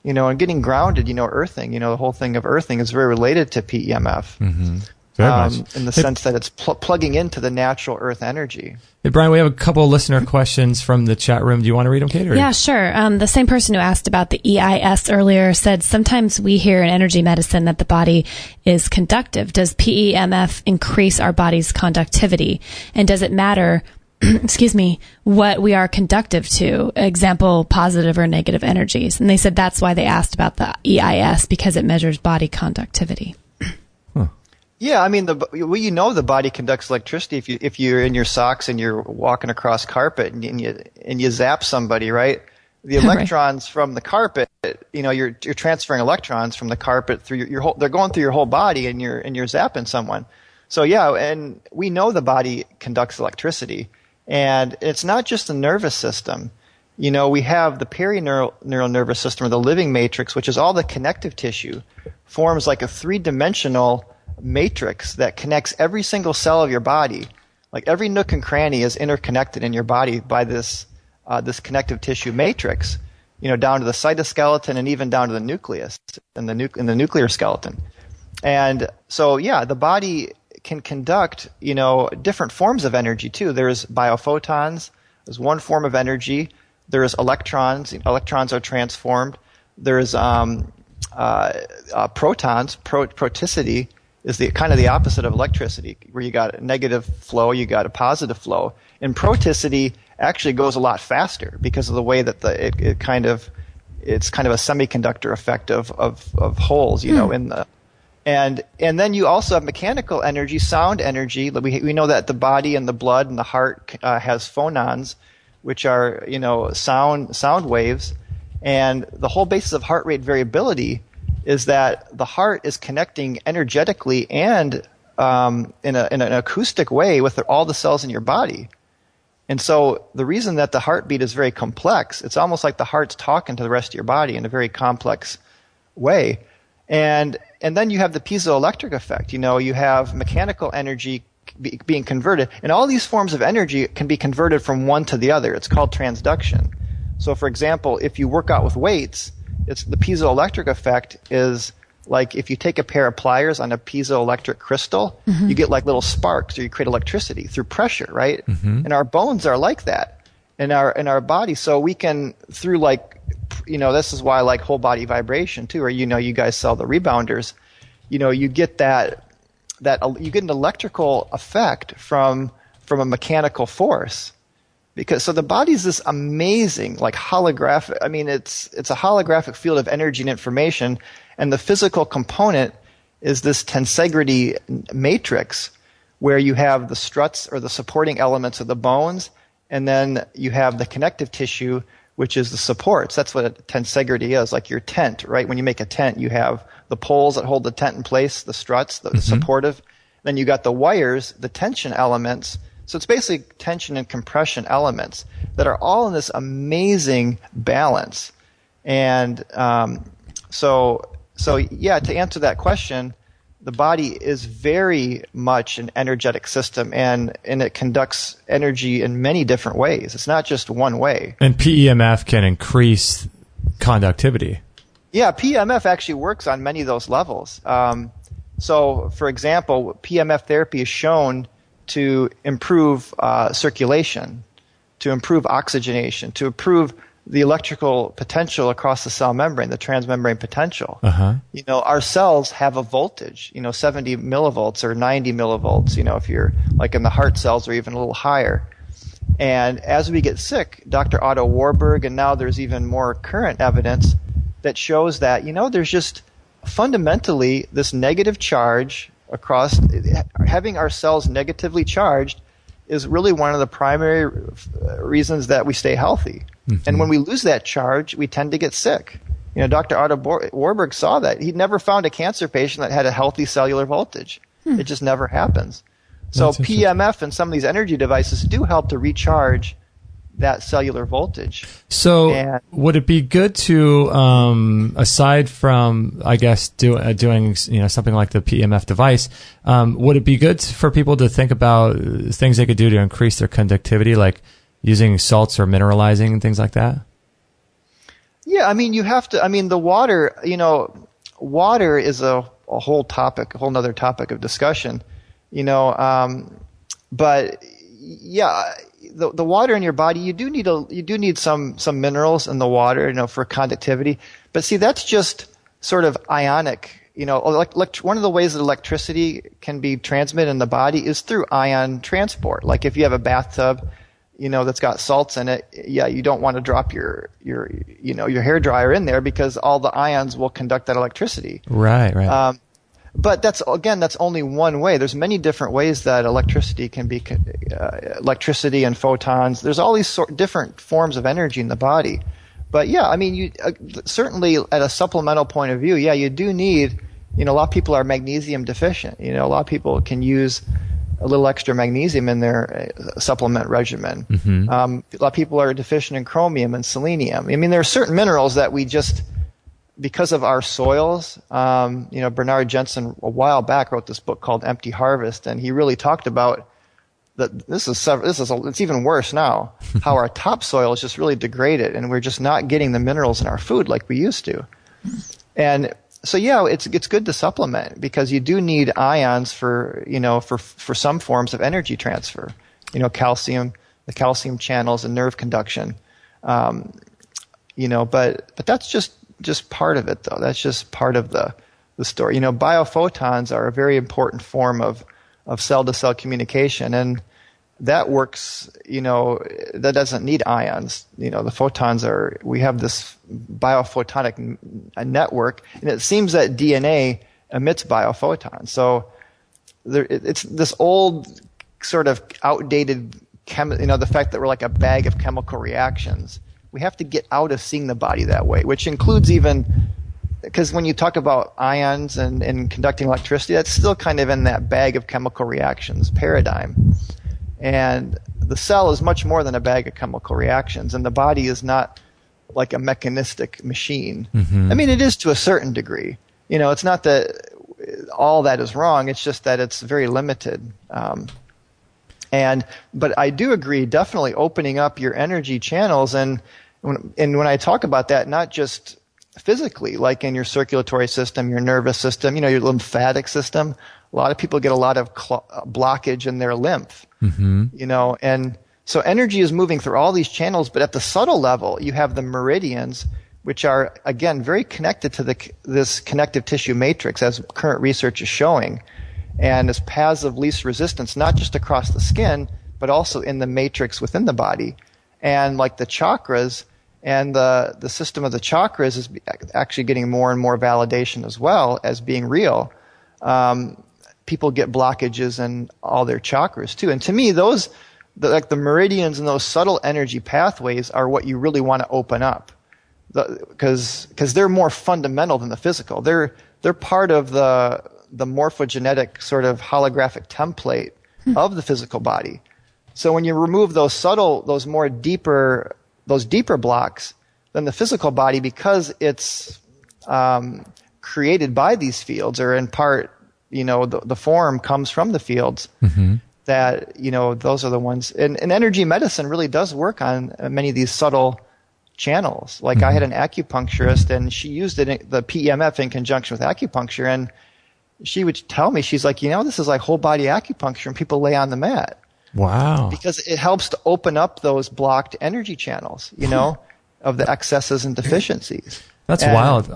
and getting grounded, earthing, the whole thing of earthing is very related to PEMF. Mm-hmm. In the sense that it's plugging into the natural earth energy. Hey, Brian, we have a couple of listener questions from the chat room. Do you want to read them, Kate? Yeah, sure. The same person who asked about the EIS earlier said, sometimes we hear in energy medicine that the body is conductive. Does PEMF increase our body's conductivity? And does it matter, what we are conductive to? Example, positive or negative energies. And they said that's why they asked about the EIS, because it measures body conductivity. Yeah, I mean, the body conducts electricity. If you're in your socks and you're walking across carpet and you zap somebody, right? The electrons from the carpet, you're transferring electrons from the carpet through your whole. They're going through your whole body, and you're zapping someone. So yeah, and we know the body conducts electricity, and it's not just the nervous system. We have the perineural nervous system, or the living matrix, which is all the connective tissue, forms like a three-dimensional matrix that connects every single cell of your body. Like every nook and cranny is interconnected in your body by this connective tissue matrix, down to the cytoskeleton and even down to the nucleus in the nuclear skeleton. And so, yeah, the body can conduct, different forms of energy too. There's biophotons. There's one form of energy. There's electrons. Electrons are transformed. There's protons. Proticity is the kind of the opposite of electricity, where you got a negative flow, you got a positive flow. And proticity actually goes a lot faster because of the way that it's kind of a semiconductor effect of holes, in the. And then you also have mechanical energy, sound energy. We know that the body and the blood and the heart has phonons, which are sound waves. And the whole basis of heart rate variability is that the heart is connecting energetically and in an acoustic way with all the cells in your body. And so the reason that the heartbeat is very complex, it's almost like the heart's talking to the rest of your body in a very complex way. And then you have the piezoelectric effect. You have mechanical energy being converted. And all these forms of energy can be converted from one to the other. It's called transduction. So, for example, if you work out with weights, the piezoelectric effect is like if you take a pair of pliers on a piezoelectric crystal, you get like little sparks, or you create electricity through pressure, right? Mm-hmm. And our bones are like that in our body. So we can, through this is why I like whole body vibration too, or you guys sell the rebounders. You get that you get an electrical effect from a mechanical force. Because so the body's this amazing, like holographic. I mean, it's a holographic field of energy and information, and the physical component is this tensegrity matrix, where you have the struts or the supporting elements of the bones, and then you have the connective tissue, which is the supports. That's what a tensegrity is, like your tent, right? When you make a tent, you have the poles that hold the tent in place, the struts, the supportive. Then you got the wires, the tension elements. So it's basically tension and compression elements that are all in this amazing balance. And so yeah, to answer that question, the body is very much an energetic system, and it conducts energy in many different ways. It's not just one way. And PEMF can increase conductivity. Yeah, PEMF actually works on many of those levels. So, for example, PEMF therapy is shown to improve circulation, to improve oxygenation, to improve the electrical potential across the cell membrane, the transmembrane potential. You know, our cells have a voltage, 70 millivolts or 90 millivolts, if you're like in the heart cells or even a little higher. And as we get sick, Dr. Otto Warburg, and now there's even more current evidence that shows that, there's just fundamentally this negative charge across, having our cells negatively charged is really one of the primary reasons that we stay healthy. And when we lose that charge, we tend to get sick. Dr. Otto Warburg saw that. He'd never found a cancer patient that had a healthy cellular voltage. It just never happens. So PEMF and some of these energy devices do help to recharge that cellular voltage. So would it be good to, aside from, I guess, doing something like the PEMF device, would it be good for people to think about things they could do to increase their conductivity, like using salts or mineralizing and things like that? Yeah, I mean, you have to. I mean, the water. Water is a whole topic, a whole other topic of discussion. But yeah. The water in your body, you do need some minerals in the water, for conductivity. But see, that's just sort of ionic. One of the ways that electricity can be transmitted in the body is through ion transport. Like if you have a bathtub, that's got salts in it, yeah, you don't want to drop your hair dryer in there because all the ions will conduct that electricity. Right. But that's only one way. There's many different ways that electricity can be, electricity and photons. There's all these different forms of energy in the body. But yeah, I mean, certainly at a supplemental point of view, yeah, you do need, a lot of people are magnesium deficient. A lot of people can use a little extra magnesium in their supplement regimen. A lot of people are deficient in chromium and selenium. I mean, there are certain minerals that we just, because of our soils, Bernard Jensen a while back wrote this book called Empty Harvest, and he really talked about that. It's even worse now. How our topsoil is just really degraded, and we're just not getting the minerals in our food like we used to. And so, yeah, it's good to supplement because you do need ions for some forms of energy transfer. Calcium, the calcium channels, and nerve conduction. But that's just part of it, though. That's just part of the story. Biophotons are a very important form of cell-to-cell communication, and that works, that doesn't need ions. The photons we have this biophotonic network, and it seems that DNA emits biophotons. So it's this old sort of outdated, the fact that we're like a bag of chemical reactions. We have to get out of seeing the body that way, which includes even, because when you talk about ions and conducting electricity, that's still kind of in that bag of chemical reactions paradigm. And the cell is much more than a bag of chemical reactions, and the body is not like a mechanistic machine. I mean, it is to a certain degree. It's not that all that is wrong, it's just that it's very limited. But I do agree, definitely opening up your energy channels, and when I talk about that, not just physically, like in your circulatory system, your nervous system, your lymphatic system. A lot of people get a lot of blockage in their lymph, and so energy is moving through all these channels. But at the subtle level, you have the meridians, which are again very connected to this connective tissue matrix, as current research is showing, and as paths of least resistance, not just across the skin, but also in the matrix within the body. And like the chakras and the system of the chakras is actually getting more and more validation as well as being real. People get blockages in all their chakras too. And to me, like the meridians and those subtle energy pathways are what you really want to open up, because they're more fundamental than the physical. They're part of the morphogenetic sort of holographic template of the physical body. So when you remove those deeper blocks, then the physical body, because it's created by these fields, or in part, the form comes from the fields, that, those are the ones. And energy medicine really does work on many of these subtle channels. Like I had an acupuncturist, and she used the PEMF in conjunction with acupuncture, and she would tell me, she's like, this is like whole body acupuncture, and people lay on the mat. Wow. Because it helps to open up those blocked energy channels, of the excesses and deficiencies. That's wild.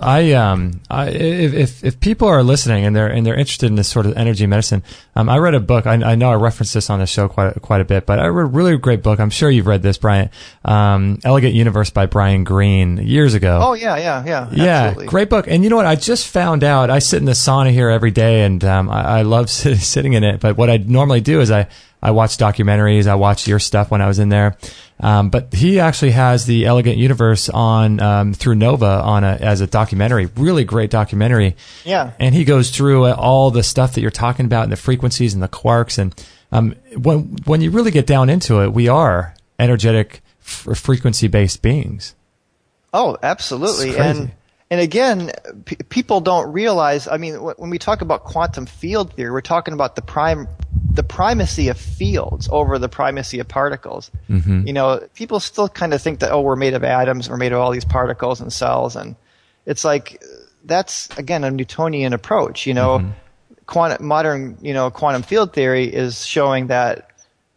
If people are listening and they're interested in this sort of energy medicine, I read a book. I know I referenced this on the show quite a bit, but I read a really great book. I'm sure you've read this, Bryant. Elegant Universe by Brian Greene years ago. Oh yeah, absolutely. Great book. And you know what? I just found out. I sit in the sauna here every day, and I love sitting in it. But what I normally do is I watch documentaries. I watched your stuff when I was in there. But he actually has the Elegant Universe on through Nova as a documentary, really great documentary. Yeah. And he goes through all the stuff that you're talking about, and the frequencies and the quarks. And when you really get down into it, we are energetic, frequency-based beings. Oh, absolutely. And again, people don't realize. I mean, when we talk about quantum field theory, we're talking about the primacy of fields over the primacy of particles. People still kind of think that, we're made of atoms, we're made of all these particles and cells, and it's like that's again a Newtonian approach. Modern quantum field theory is showing that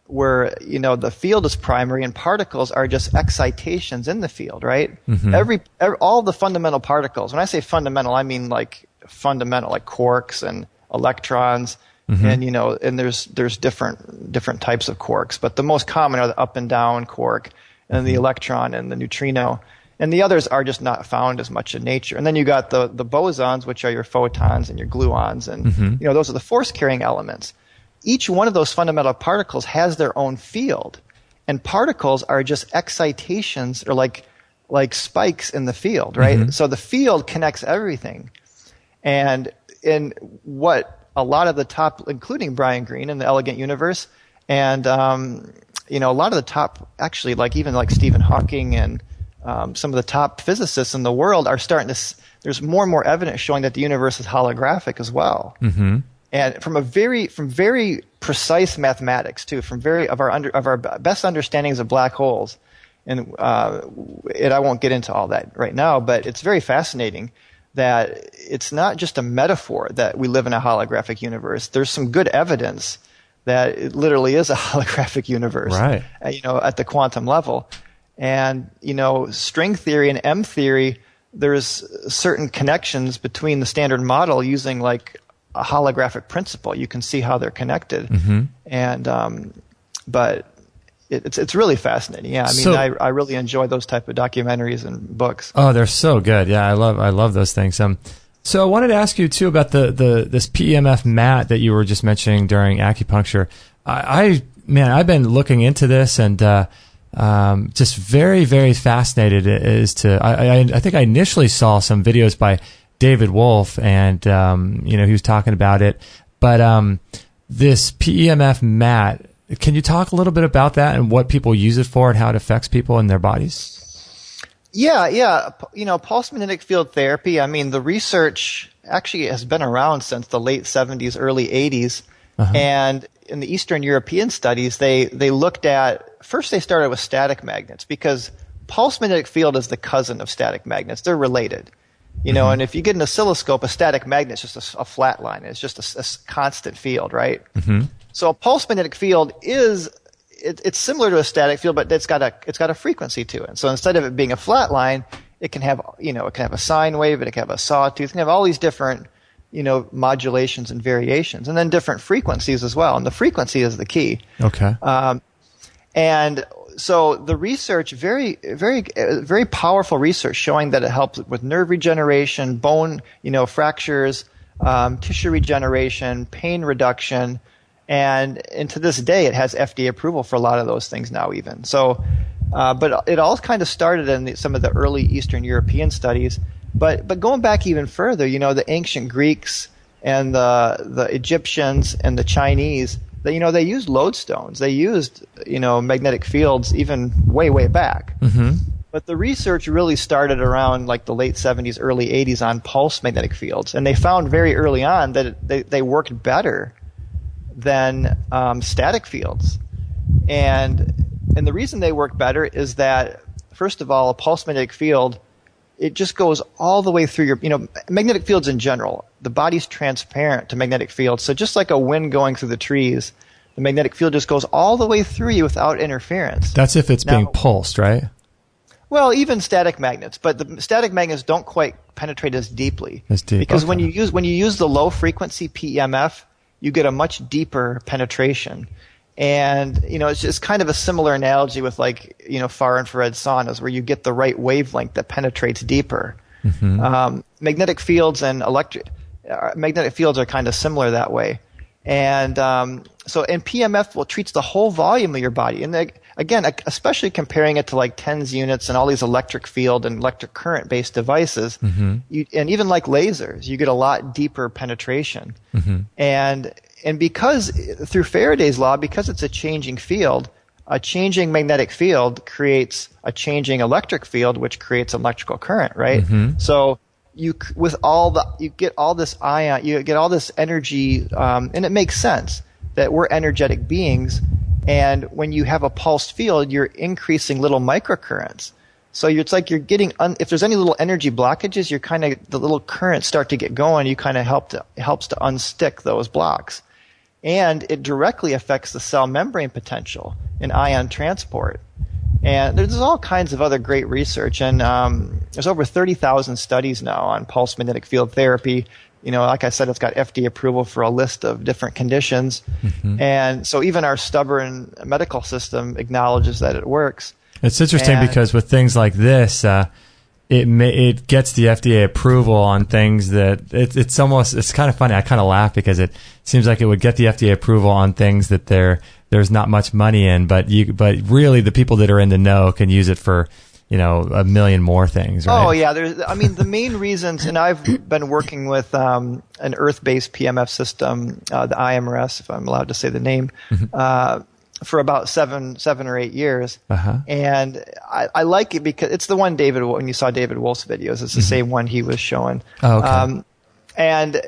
where the field is primary and particles are just excitations in the field, right? All the fundamental particles. When I say fundamental, I mean like fundamental, like quarks and electrons. And and there's different types of quarks, but the most common are the up and down quark, and the electron and the neutrino, and the others are just not found as much in nature. And then you got the bosons, which are your photons and your gluons, and those are the force carrying elements. Each one of those fundamental particles has their own field, and particles are just excitations or like spikes in the field, right? So the field connects everything, and in what a lot of the top, including Brian Greene in the Elegant Universe, and a lot of the top, actually, even Stephen Hawking and some of the top physicists in the world are starting to. There's more and more evidence showing that the universe is holographic as well, and from very precise mathematics too, from of our best understandings of black holes, and I won't get into all that right now, but it's very fascinating that it's not just a metaphor that we live in a holographic universe. There's some good evidence that it literally is a holographic universe, right? At the quantum level. And, string theory and M theory, there's certain connections between the standard model using like a holographic principle. You can see how they're connected. And, but it's really fascinating. Yeah, I really enjoy those type of documentaries and books. Oh, they're so good. Yeah, I love those things. So I wanted to ask you too about this PEMF mat that you were just mentioning during acupuncture. I've been looking into this and just very, very fascinated as to. I think I initially saw some videos by David Wolf, and he was talking about it, but this PEMF mat. Can you talk a little bit about that and what people use it for and how it affects people in their bodies? Yeah. Pulse magnetic field therapy, the research actually has been around since the late 70s, early 80s. And in the Eastern European studies, they looked at, first they started with static magnets, because pulse magnetic field is the cousin of static magnets. They're related. And if you get an oscilloscope, a static magnet is just a flat line. It's just a constant field, right? So a pulse magnetic field it's similar to a static field, but it's got a frequency to it. So instead of it being a flat line, it can have a sine wave, it can have a sawtooth, it can have all these different modulations and variations, and then different frequencies as well. And the frequency is the key. Okay. And so the research, very powerful research showing that it helps with nerve regeneration, bone, fractures, tissue regeneration, pain reduction, and to this day it has FDA approval for a lot of those things now even. So, but it all kind of started in some of the early Eastern European studies. But going back even further, the ancient Greeks and the Egyptians and the Chinese, they used lodestones. They used, magnetic fields even way back. Mm-hmm. But the research really started around like the late 70s, early 80s on pulse magnetic fields. And they found very early on that they worked better than static fields. And the reason they work better is that, first of all, a pulse magnetic field, it just goes all the way through your, magnetic fields in general. The body's transparent to magnetic fields. So just like a wind going through the trees, the magnetic field just goes all the way through you without interference. That's if it's being pulsed, right? Well, even static magnets, but the static magnets don't quite penetrate as deeply. As deep. Because okay. when you use the low frequency PEMF, you get a much deeper penetration. And, it's just kind of a similar analogy with far infrared saunas where you get the right wavelength that penetrates deeper. Mm-hmm. Magnetic fields and magnetic fields are kind of similar that way. And PEMF treats the whole volume of your body. And again, especially comparing it to like TENS units and all these electric field and electric current based devices, mm-hmm. And even like lasers, you get a lot deeper penetration. Mm-hmm. And because through Faraday's law, because it's a changing field, a changing magnetic field creates a changing electric field, which creates an electrical current, right? Mm-hmm. So you get all this ion, you get all this energy, and it makes sense that we're energetic beings. And when you have a pulsed field, you're increasing little microcurrents. So it's like you're getting, if there's any little energy blockages, the little currents start to get going. You kind of helps to unstick those blocks. And it directly affects the cell membrane potential in ion transport. And there's all kinds of other great research. And there's over 30,000 studies now on pulse magnetic field therapy. Like I said, it's got FDA approval for a list of different conditions. Mm-hmm. And so even our stubborn medical system acknowledges that it works. It's interesting because with things like this, it gets the FDA approval on things that it's kind of funny. I kind of laugh because it seems like it would get the FDA approval on things that there's not much money in, but really the people that are in the know can use it for a million more things, right? Oh yeah, the main reasons, and I've been working with an Earth-based PMF system, the IMRS, if I'm allowed to say the name, mm-hmm. For about seven or 8 years. Uh-huh. And I like it because it's the one when you saw David Wolf's videos, it's the mm-hmm. same one he was showing. Oh, okay. And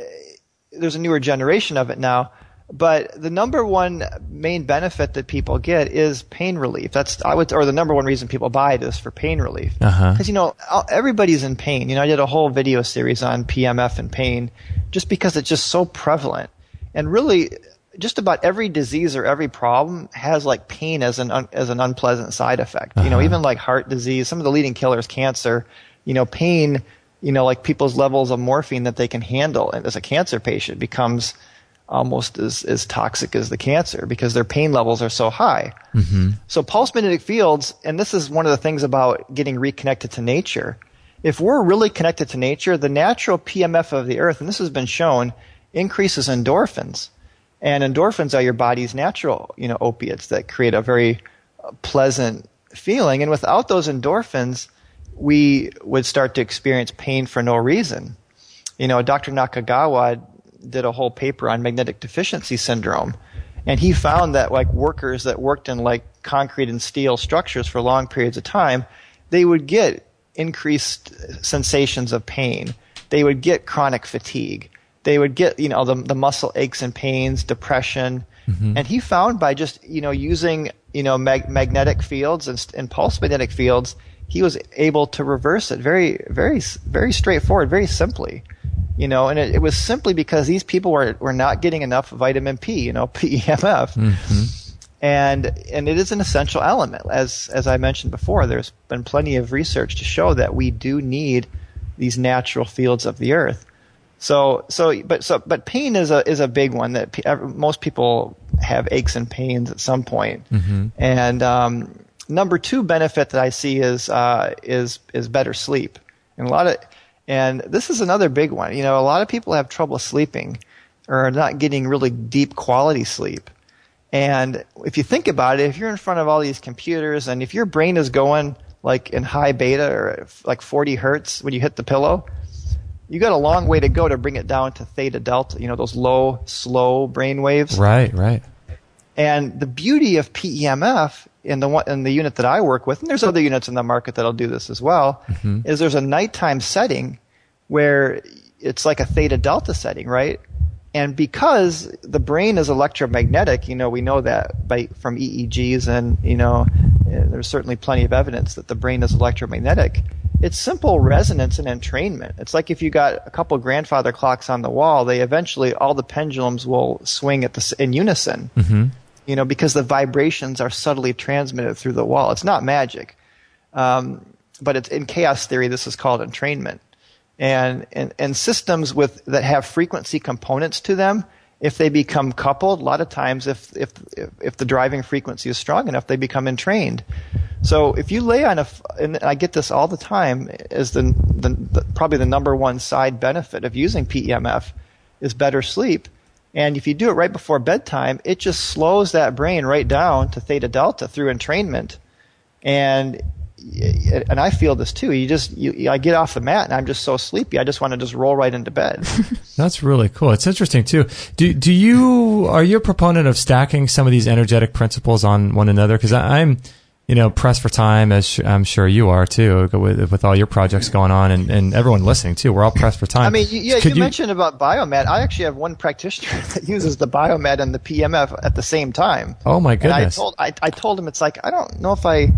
there's a newer generation of it now. But the number one main benefit that people get is pain relief. Or the number one reason people buy it is for pain relief. Because, everybody's in pain. I did a whole video series on PMF and pain just because it's just so prevalent. And really, just about every disease or every problem has like pain as an unpleasant side effect. Uh-huh. Even like heart disease, some of the leading killers, cancer, pain, like people's levels of morphine that they can handle and as a cancer patient becomes almost as toxic as the cancer because their pain levels are so high. Mm-hmm. So pulse magnetic fields, and this is one of the things about getting reconnected to nature. If we're really connected to nature, the natural PMF of the earth, and this has been shown, increases endorphins. And endorphins are your body's natural, opiates that create a very pleasant feeling. And without those endorphins, we would start to experience pain for no reason. Dr. Nakagawa did a whole paper on magnetic deficiency syndrome. And he found that like workers that worked in like concrete and steel structures for long periods of time, they would get increased sensations of pain. They would get chronic fatigue. They would get, the muscle aches and pains, depression. Mm-hmm. And he found by just, using, magnetic fields and pulse magnetic fields, he was able to reverse it very, very, very straightforward, very simply. And it was simply because these people were not getting enough vitamin P, PEMF. Mm-hmm. And it is an essential element. As I mentioned before, there's been plenty of research to show that we do need these natural fields of the earth. But pain is a big one that most people have aches and pains at some point. And number 2 benefit that I see is better sleep. And this is another big one. A lot of people have trouble sleeping or not getting really deep quality sleep. And if you think about it, if you're in front of all these computers and if your brain is going like in high beta or like 40 hertz when you hit the pillow, you got a long way to go to bring it down to theta delta, those low, slow brain waves. Right. And the beauty of PEMF in the unit that I work with, and there's other units in the market that'll do this as well, is there's a nighttime setting where it's like a theta delta setting, right? And because the brain is electromagnetic, we know that from EEGs, and there's certainly plenty of evidence that the brain is electromagnetic. It's simple resonance and entrainment. It's like if you got a couple grandfather clocks on the wall, all the pendulums will swing in unison. Because the vibrations are subtly transmitted through the wall. It's not magic, but it's in chaos theory. This is called entrainment. And systems that have frequency components to them, if they become coupled, a lot of times if the driving frequency is strong enough, they become entrained. So if you lay on and I get this all the time, as probably the number 1 side benefit of using PEMF is better sleep. And if you do it right before bedtime, it just slows that brain right down to theta delta through entrainment. And I feel this too. I get off the mat and I'm just so sleepy. I just want to just roll right into bed. That's really cool. It's interesting too. Are you a proponent of stacking some of these energetic principles on one another? Because I'm pressed for time, as I'm sure you are too, with all your projects going on, and everyone listening too. We're all pressed for time. I mean, you mentioned about biomat. I actually have one practitioner that uses the biomat and the PEMF at the same time. Oh my goodness! And I told him, it's like, I don't know if I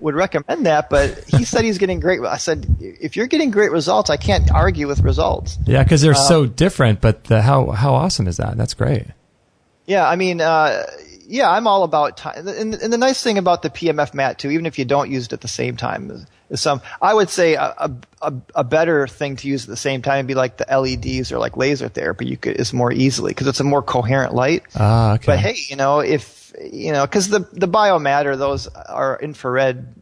would recommend that, but he said he's getting great. I said, if you're getting great results, I can't argue with results. Yeah, because they're so different. But how awesome is that? That's great. Yeah, I mean. I'm all about time. And the nice thing about the PEMF mat too, even if you don't use it at the same time, is I would say a better thing to use at the same time would be like the LEDs or like laser therapy. It's more easily because it's a more coherent light. Ah, okay. But hey, because the biomat those are infrared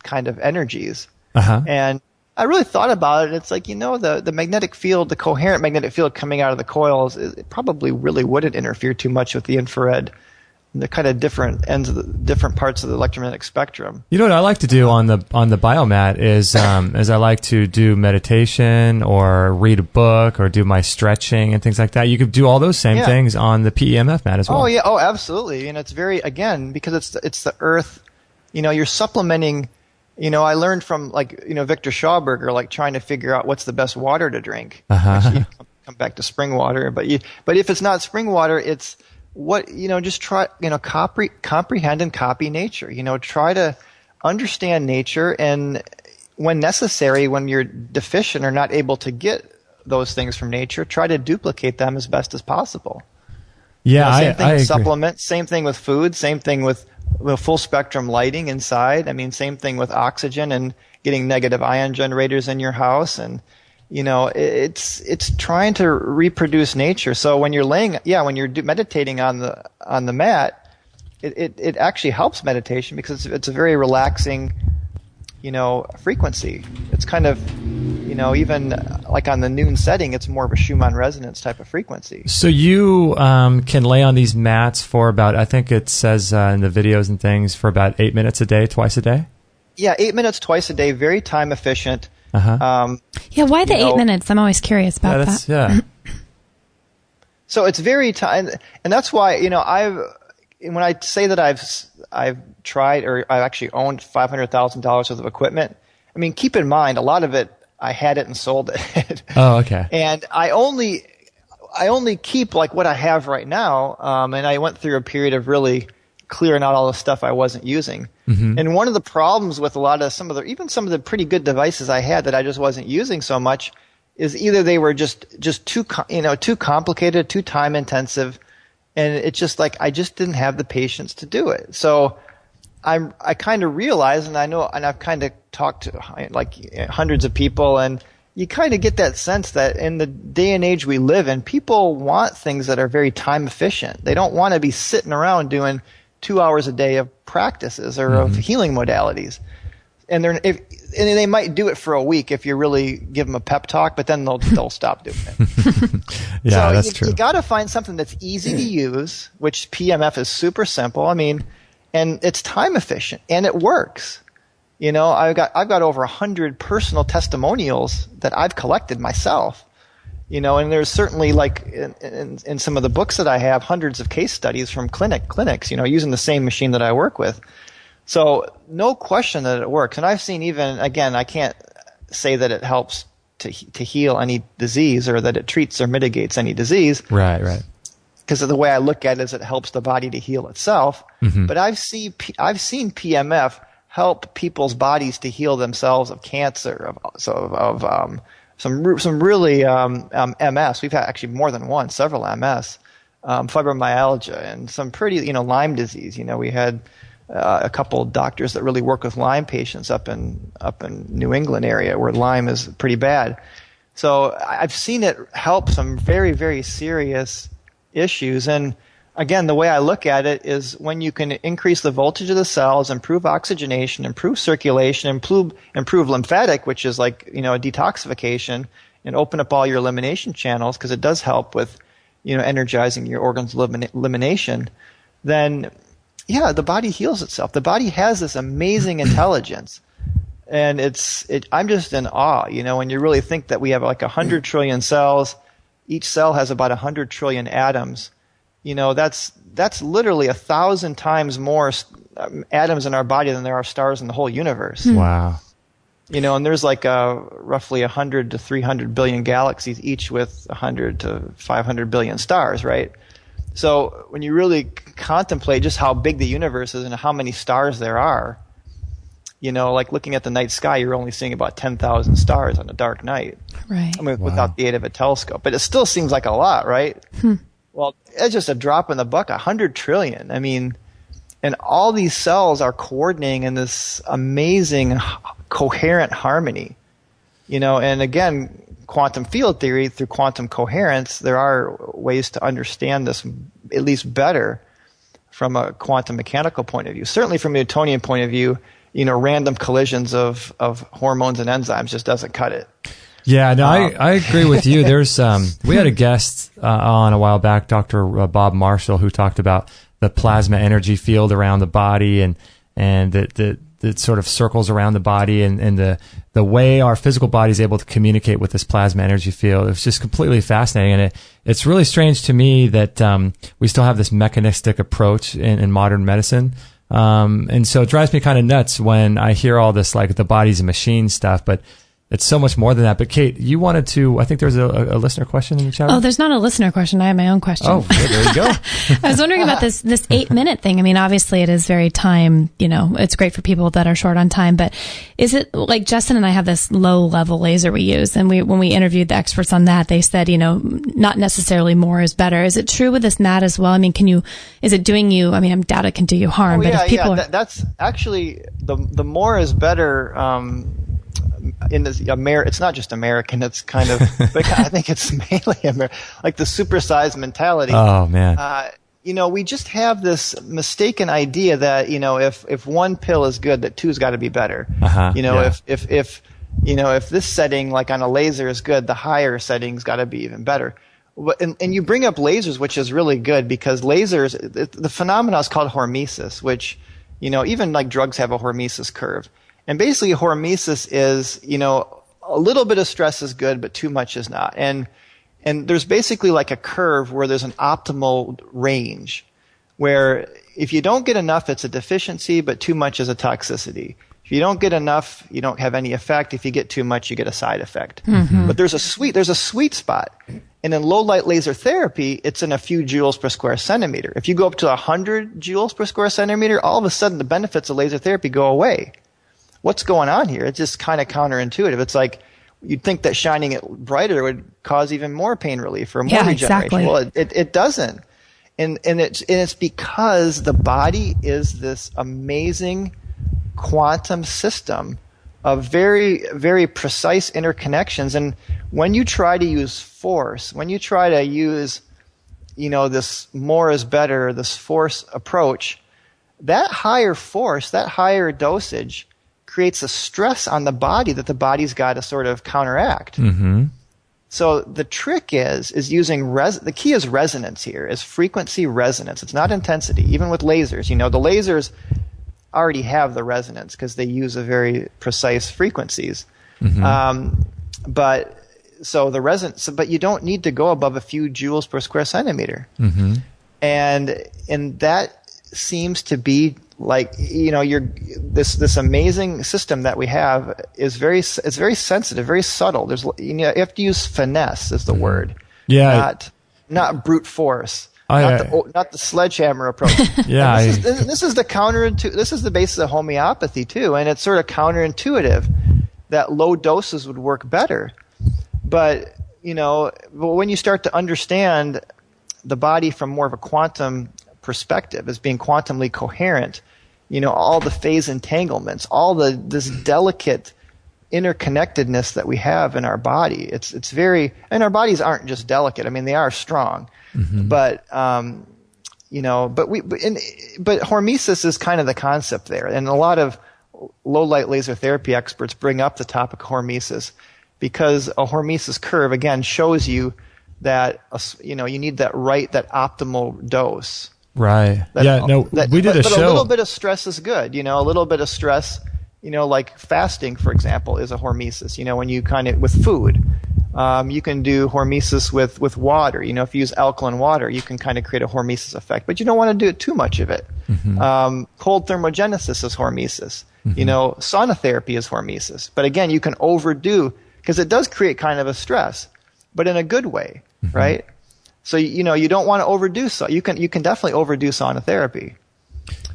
kind of energies, and I really thought about it. It's like, the magnetic field, the coherent magnetic field coming out of the coils, it probably really wouldn't interfere too much with the infrared. The kind of different ends of the different parts of the electromagnetic spectrum. You know what I like to do on the biomat is I like to do meditation or read a book or do my stretching and things like that. You could do all those same things on the PEMF mat as well. Oh yeah, absolutely. And it's because it's the earth. You're supplementing. I learned from Victor Schauberger, trying to figure out what's the best water to drink. Actually, come back to spring water, but if it's not spring water, it's just try, comprehend and copy nature. Try to understand nature, and when necessary, when you're deficient or not able to get those things from nature, try to duplicate them as best as possible. Yeah, same thing I with agree. Supplements, same thing with food, same thing with full spectrum lighting inside. I mean, same thing with oxygen and getting negative ion generators in your house, and it's trying to reproduce nature. So when you're meditating on the mat, it actually helps meditation because it's a very relaxing, frequency. It's kind of, even like on the noon setting, it's more of a Schumann Residence type of frequency. So you can lay on these mats for about, I think it says in the videos and things, for about 8 minutes a day, twice a day? Yeah, 8 minutes twice a day, very time efficient. Why the 8 minutes? I'm always curious about that. Yeah. So it's very time, and that's why when I say that I've tried or I've actually owned $500,000 worth of equipment. I mean, keep in mind a lot of it I had it and sold it. Oh, okay. And I only keep like what I have right now, and I went through a period of really clearing out all the stuff I wasn't using. Mm-hmm. And one of the problems with some of the pretty good devices I had that I just wasn't using so much is either they were just too complicated, too time intensive, and it's just like I just didn't have the patience to do it. So I kind of realized, and I know, and I've kind of talked to like hundreds of people, and you kind of get that sense that in the day and age we live in, people want things that are very time efficient. They don't want to be sitting around doing 2 hours a day of practices or of healing modalities. And they might do it for a week if you really give them a pep talk, but then they'll stop doing it. Yeah, that's true. You got to find something that's easy to use, which PEMF is super simple. I mean, and it's time efficient and it works. You know, I've got over 100 personal testimonials that I've collected myself. You know, and there's certainly, like in some of the books that I have, hundreds of case studies from clinics, you know, using the same machine that I work with. So no question that it works. And I've seen, even, again, I can't say that it helps to heal any disease or that it treats or mitigates any disease. Right. Because of the way I look at it is it helps the body to heal itself. But I've seen PEMF help people's bodies to heal themselves of cancer, of some really MS. We've had actually more than one, several MS, fibromyalgia, and some pretty, Lyme disease. We had a couple doctors that really work with Lyme patients up in New England area where Lyme is pretty bad. So I've seen it help some very, very serious issues. And again, the way I look at it is when you can increase the voltage of the cells, improve oxygenation, improve circulation, improve lymphatic, which is like, a detoxification, and open up all your elimination channels, because it does help with, energizing your organs elimination, then yeah, the body heals itself. The body has this amazing intelligence. And I'm just in awe, when you really think that we have like 100 trillion cells, each cell has about 100 trillion atoms. That's literally 1,000 times more atoms in our body than there are stars in the whole universe. Wow. And there's like roughly 100 to 300 billion galaxies, each with 100 to 500 billion stars, right? So when you really contemplate just how big the universe is and how many stars there are, like looking at the night sky, you're only seeing about 10,000 stars on a dark night. Right. I mean, without the aid of a telescope. But it still seems like a lot, right? Well, it's just a drop in the bucket, 100 trillion. I mean, and all these cells are coordinating in this amazing, coherent harmony. And again, quantum field theory, through quantum coherence, there are ways to understand this at least better from a quantum mechanical point of view. Certainly from a Newtonian point of view, random collisions of hormones and enzymes just doesn't cut it. Yeah, no, I agree with you. There's we had a guest on a while back, Dr. Bob Marshall, who talked about the plasma energy field around the body and that sort of circles around the body and the way our physical body is able to communicate with this plasma energy field. It's just completely fascinating, and it's really strange to me that we still have this mechanistic approach in modern medicine. And so it drives me kind of nuts when I hear all this, like the body's a machine stuff, but it's so much more than that. But Kate, you wanted to, I think there's a listener question in the chat. Oh, there's not a listener question. I have my own question. Oh, yeah, there you go. I was wondering about this 8-minute thing. I mean, obviously it is very time, it's great for people that are short on time, but is it like Justin and I have this low level laser we use, and when we interviewed the experts on that, they said, not necessarily more is better. Is it true with this mat as well? I mean, is it doing you, I doubt it can do you harm, but if people that's actually the more is better, in this it's not just American, it's kind of I think it's mainly American, like the supersized mentality. Oh man. We just have this mistaken idea that if one pill is good, that two's got to be better. If this setting, like on a laser, is good, the higher setting's got to be even better. And you bring up lasers, which is really good, because lasers, the phenomenon is called hormesis, which even like drugs have a hormesis curve. And basically, hormesis is, a little bit of stress is good, but too much is not. And there's basically like a curve where there's an optimal range, where if you don't get enough, it's a deficiency, but too much is a toxicity. If you don't get enough, you don't have any effect. If you get too much, you get a side effect. Mm-hmm. But there's a sweet spot. And in low light laser therapy, it's in a few joules per square centimeter. If you go up to 100 joules per square centimeter, all of a sudden the benefits of laser therapy go away. What's going on here? It's just kind of counterintuitive. It's like you'd think that shining it brighter would cause even more pain relief or more regeneration. Exactly. Well, it doesn't. And it's because the body is this amazing quantum system of very, very precise interconnections. And when you try to use force, when you try to use, this more is better, this force approach, that higher force, that higher dosage creates a stress on the body that the body's got to sort of counteract. Mm-hmm. So the trick is using the key is resonance here, is frequency resonance. It's not intensity. Even with lasers, the lasers already have the resonance because they use a very precise frequencies. Mm-hmm. But you don't need to go above a few joules per square centimeter. Mm-hmm. And that seems to be like, this amazing system that we have is very sensitive, very subtle. You have to use finesse is the word. Yeah. Not brute force. Not the sledgehammer approach. Yeah. This is the counterintuitive. This is the basis of homeopathy too, and it's sort of counterintuitive that low doses would work better. But when you start to understand the body from more of a quantum perspective as being quantumly coherent, all the phase entanglements, this delicate interconnectedness that we have in our body. It's very, and our bodies aren't just delicate. I mean, they are strong, mm-hmm. but hormesis is kind of the concept there, and a lot of low light laser therapy experts bring up the topic of hormesis because a hormesis curve again shows you that you need that optimal dose. Right. We did a show. But a little bit of stress is good. A little bit of stress, like fasting, for example, is a hormesis. When you kind of, with food, you can do hormesis with water. If you use alkaline water, you can kind of create a hormesis effect. But you don't want to do it too much of it. Mm-hmm. Cold thermogenesis is hormesis. Mm-hmm. Sauna therapy is hormesis. But again, you can overdo, because it does create kind of a stress, but in a good way, mm-hmm. right? So you don't want to overdo. So you can definitely overdo sauna therapy,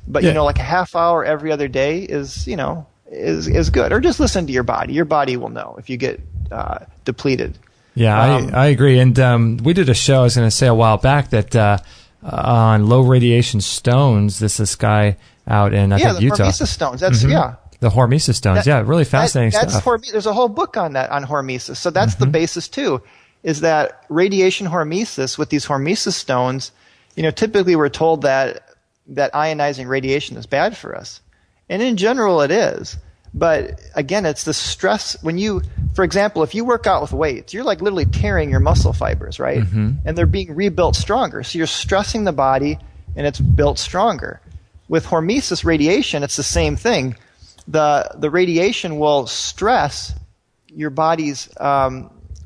but like a half hour every other day is good. Or just listen to your body. Your body will know if you get depleted. Yeah, I agree. And we did a show, I was going to say a while back, that on low radiation stones. This guy out in I think Utah. Yeah, the hormesis stones. That's mm-hmm. The hormesis stones. Really fascinating stuff. There's a whole book on that, on hormesis. So that's mm-hmm. the basis too. Is that radiation hormesis with these hormesis stones, typically we're told that ionizing radiation is bad for us. And in general it is. But again, it's the stress for example, if you work out with weights, you're like literally tearing your muscle fibers, right? Mm-hmm. And they're being rebuilt stronger. So you're stressing the body and it's built stronger. With hormesis radiation, it's the same thing. The radiation will stress your body's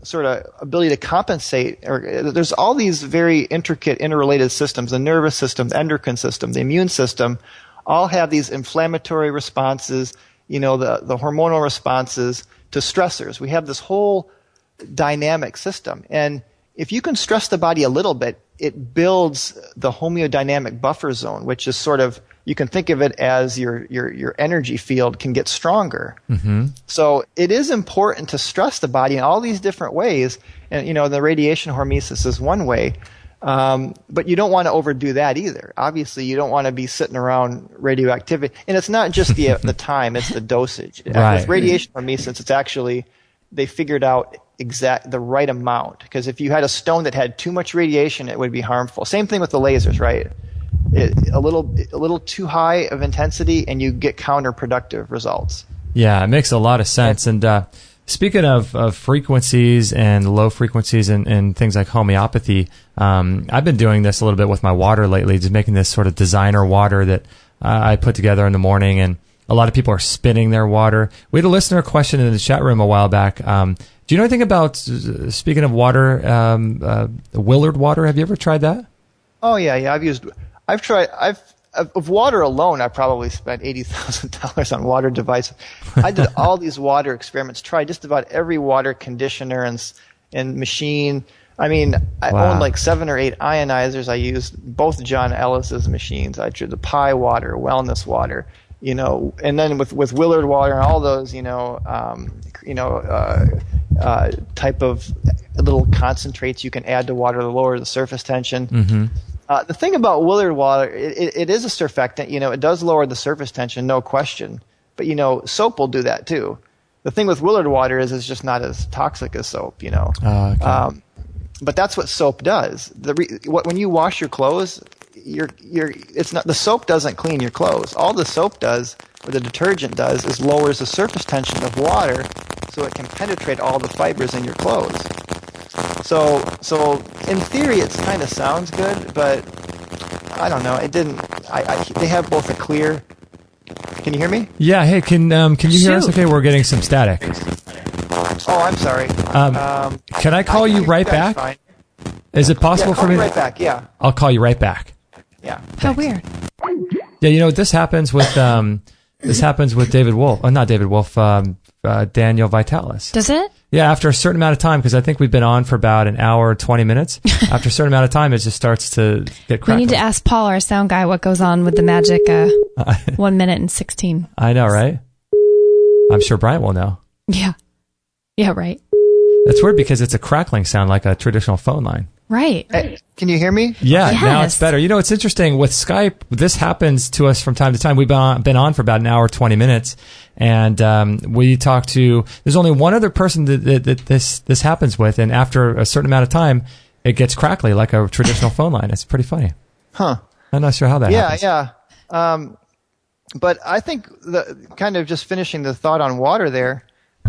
sort of ability to compensate. There's all these very intricate, interrelated systems: the nervous system, the endocrine system, the immune system, all have these inflammatory responses. The hormonal responses to stressors. We have this whole dynamic system, and if you can stress the body a little bit, it builds the homeodynamic buffer zone, which is sort of, you can think of it as your energy field can get stronger. Mm-hmm. So it is important to stress the body in all these different ways. And, the radiation hormesis is one way. But you don't want to overdo that either. Obviously, you don't want to be sitting around radioactivity. And it's not just the time, it's the dosage. Right. With radiation hormesis, it's actually, they figured out the right amount. Because if you had a stone that had too much radiation, it would be harmful. Same thing with the lasers, right? A little too high of intensity, and you get counterproductive results. Yeah, it makes a lot of sense. And speaking of frequencies and low frequencies and things like homeopathy, I've been doing this a little bit with my water lately, just making this sort of designer water that I put together in the morning, and a lot of people are spinning their water. We had a listener question in the chat room a while back. Do you know anything about, speaking of water, Willard water? Have you ever tried that? Oh, yeah. Of water alone, I probably spent $80,000 on water devices. I did all these water experiments, tried just about every water conditioner and machine. I mean, I owned like 7 or 8 ionizers. I used both John Ellis's machines. I tried the Pi water, wellness water, and then with Willard water and all those, type of little concentrates you can add to water to lower the surface tension. Mm-hmm. The thing about Willard water, it is a surfactant. It does lower the surface tension, no question. But soap will do that too. The thing with Willard water is it's just not as toxic as soap, you know. Okay. But that's what soap does. When you wash your clothes, it's not, the soap doesn't clean your clothes. All the soap does, or the detergent does, is lowers the surface tension of water so it can penetrate all the fibers in your clothes. So in theory, it kind of sounds good, but I don't know. It didn't. They have both a clear. Can you hear me? Yeah. Hey, can you hear us? Okay, we're getting some static. Oh, I'm sorry. Can I call you right back? Fine. Is it possible for me? Right back. Yeah. I'll call you right back. Yeah. How weird. Yeah, you know this happens with David Wolf. Oh, not David Wolf. Daniel Vitalis. Does it? Yeah, after a certain amount of time, because I think we've been on for about an hour, 20 minutes. After a certain amount of time, it just starts to get crackly. We need to ask Paul, our sound guy, what goes on with the magic 1 minute and 16. I know, right? I'm sure Bryant will know. Yeah. Yeah, right. That's weird because it's a crackling sound like a traditional phone line. Right. Hey, can you hear me? Yeah, Yes. Now it's better. You know, it's interesting. With Skype, this happens to us from time to time. We've been on for about an hour, 20 minutes, and we talk to... There's only one other person that this happens with, and after a certain amount of time, it gets crackly like a traditional phone line. It's pretty funny. Huh. I'm not sure how that happens. Yeah. But I think, kind of just finishing the thought on water there,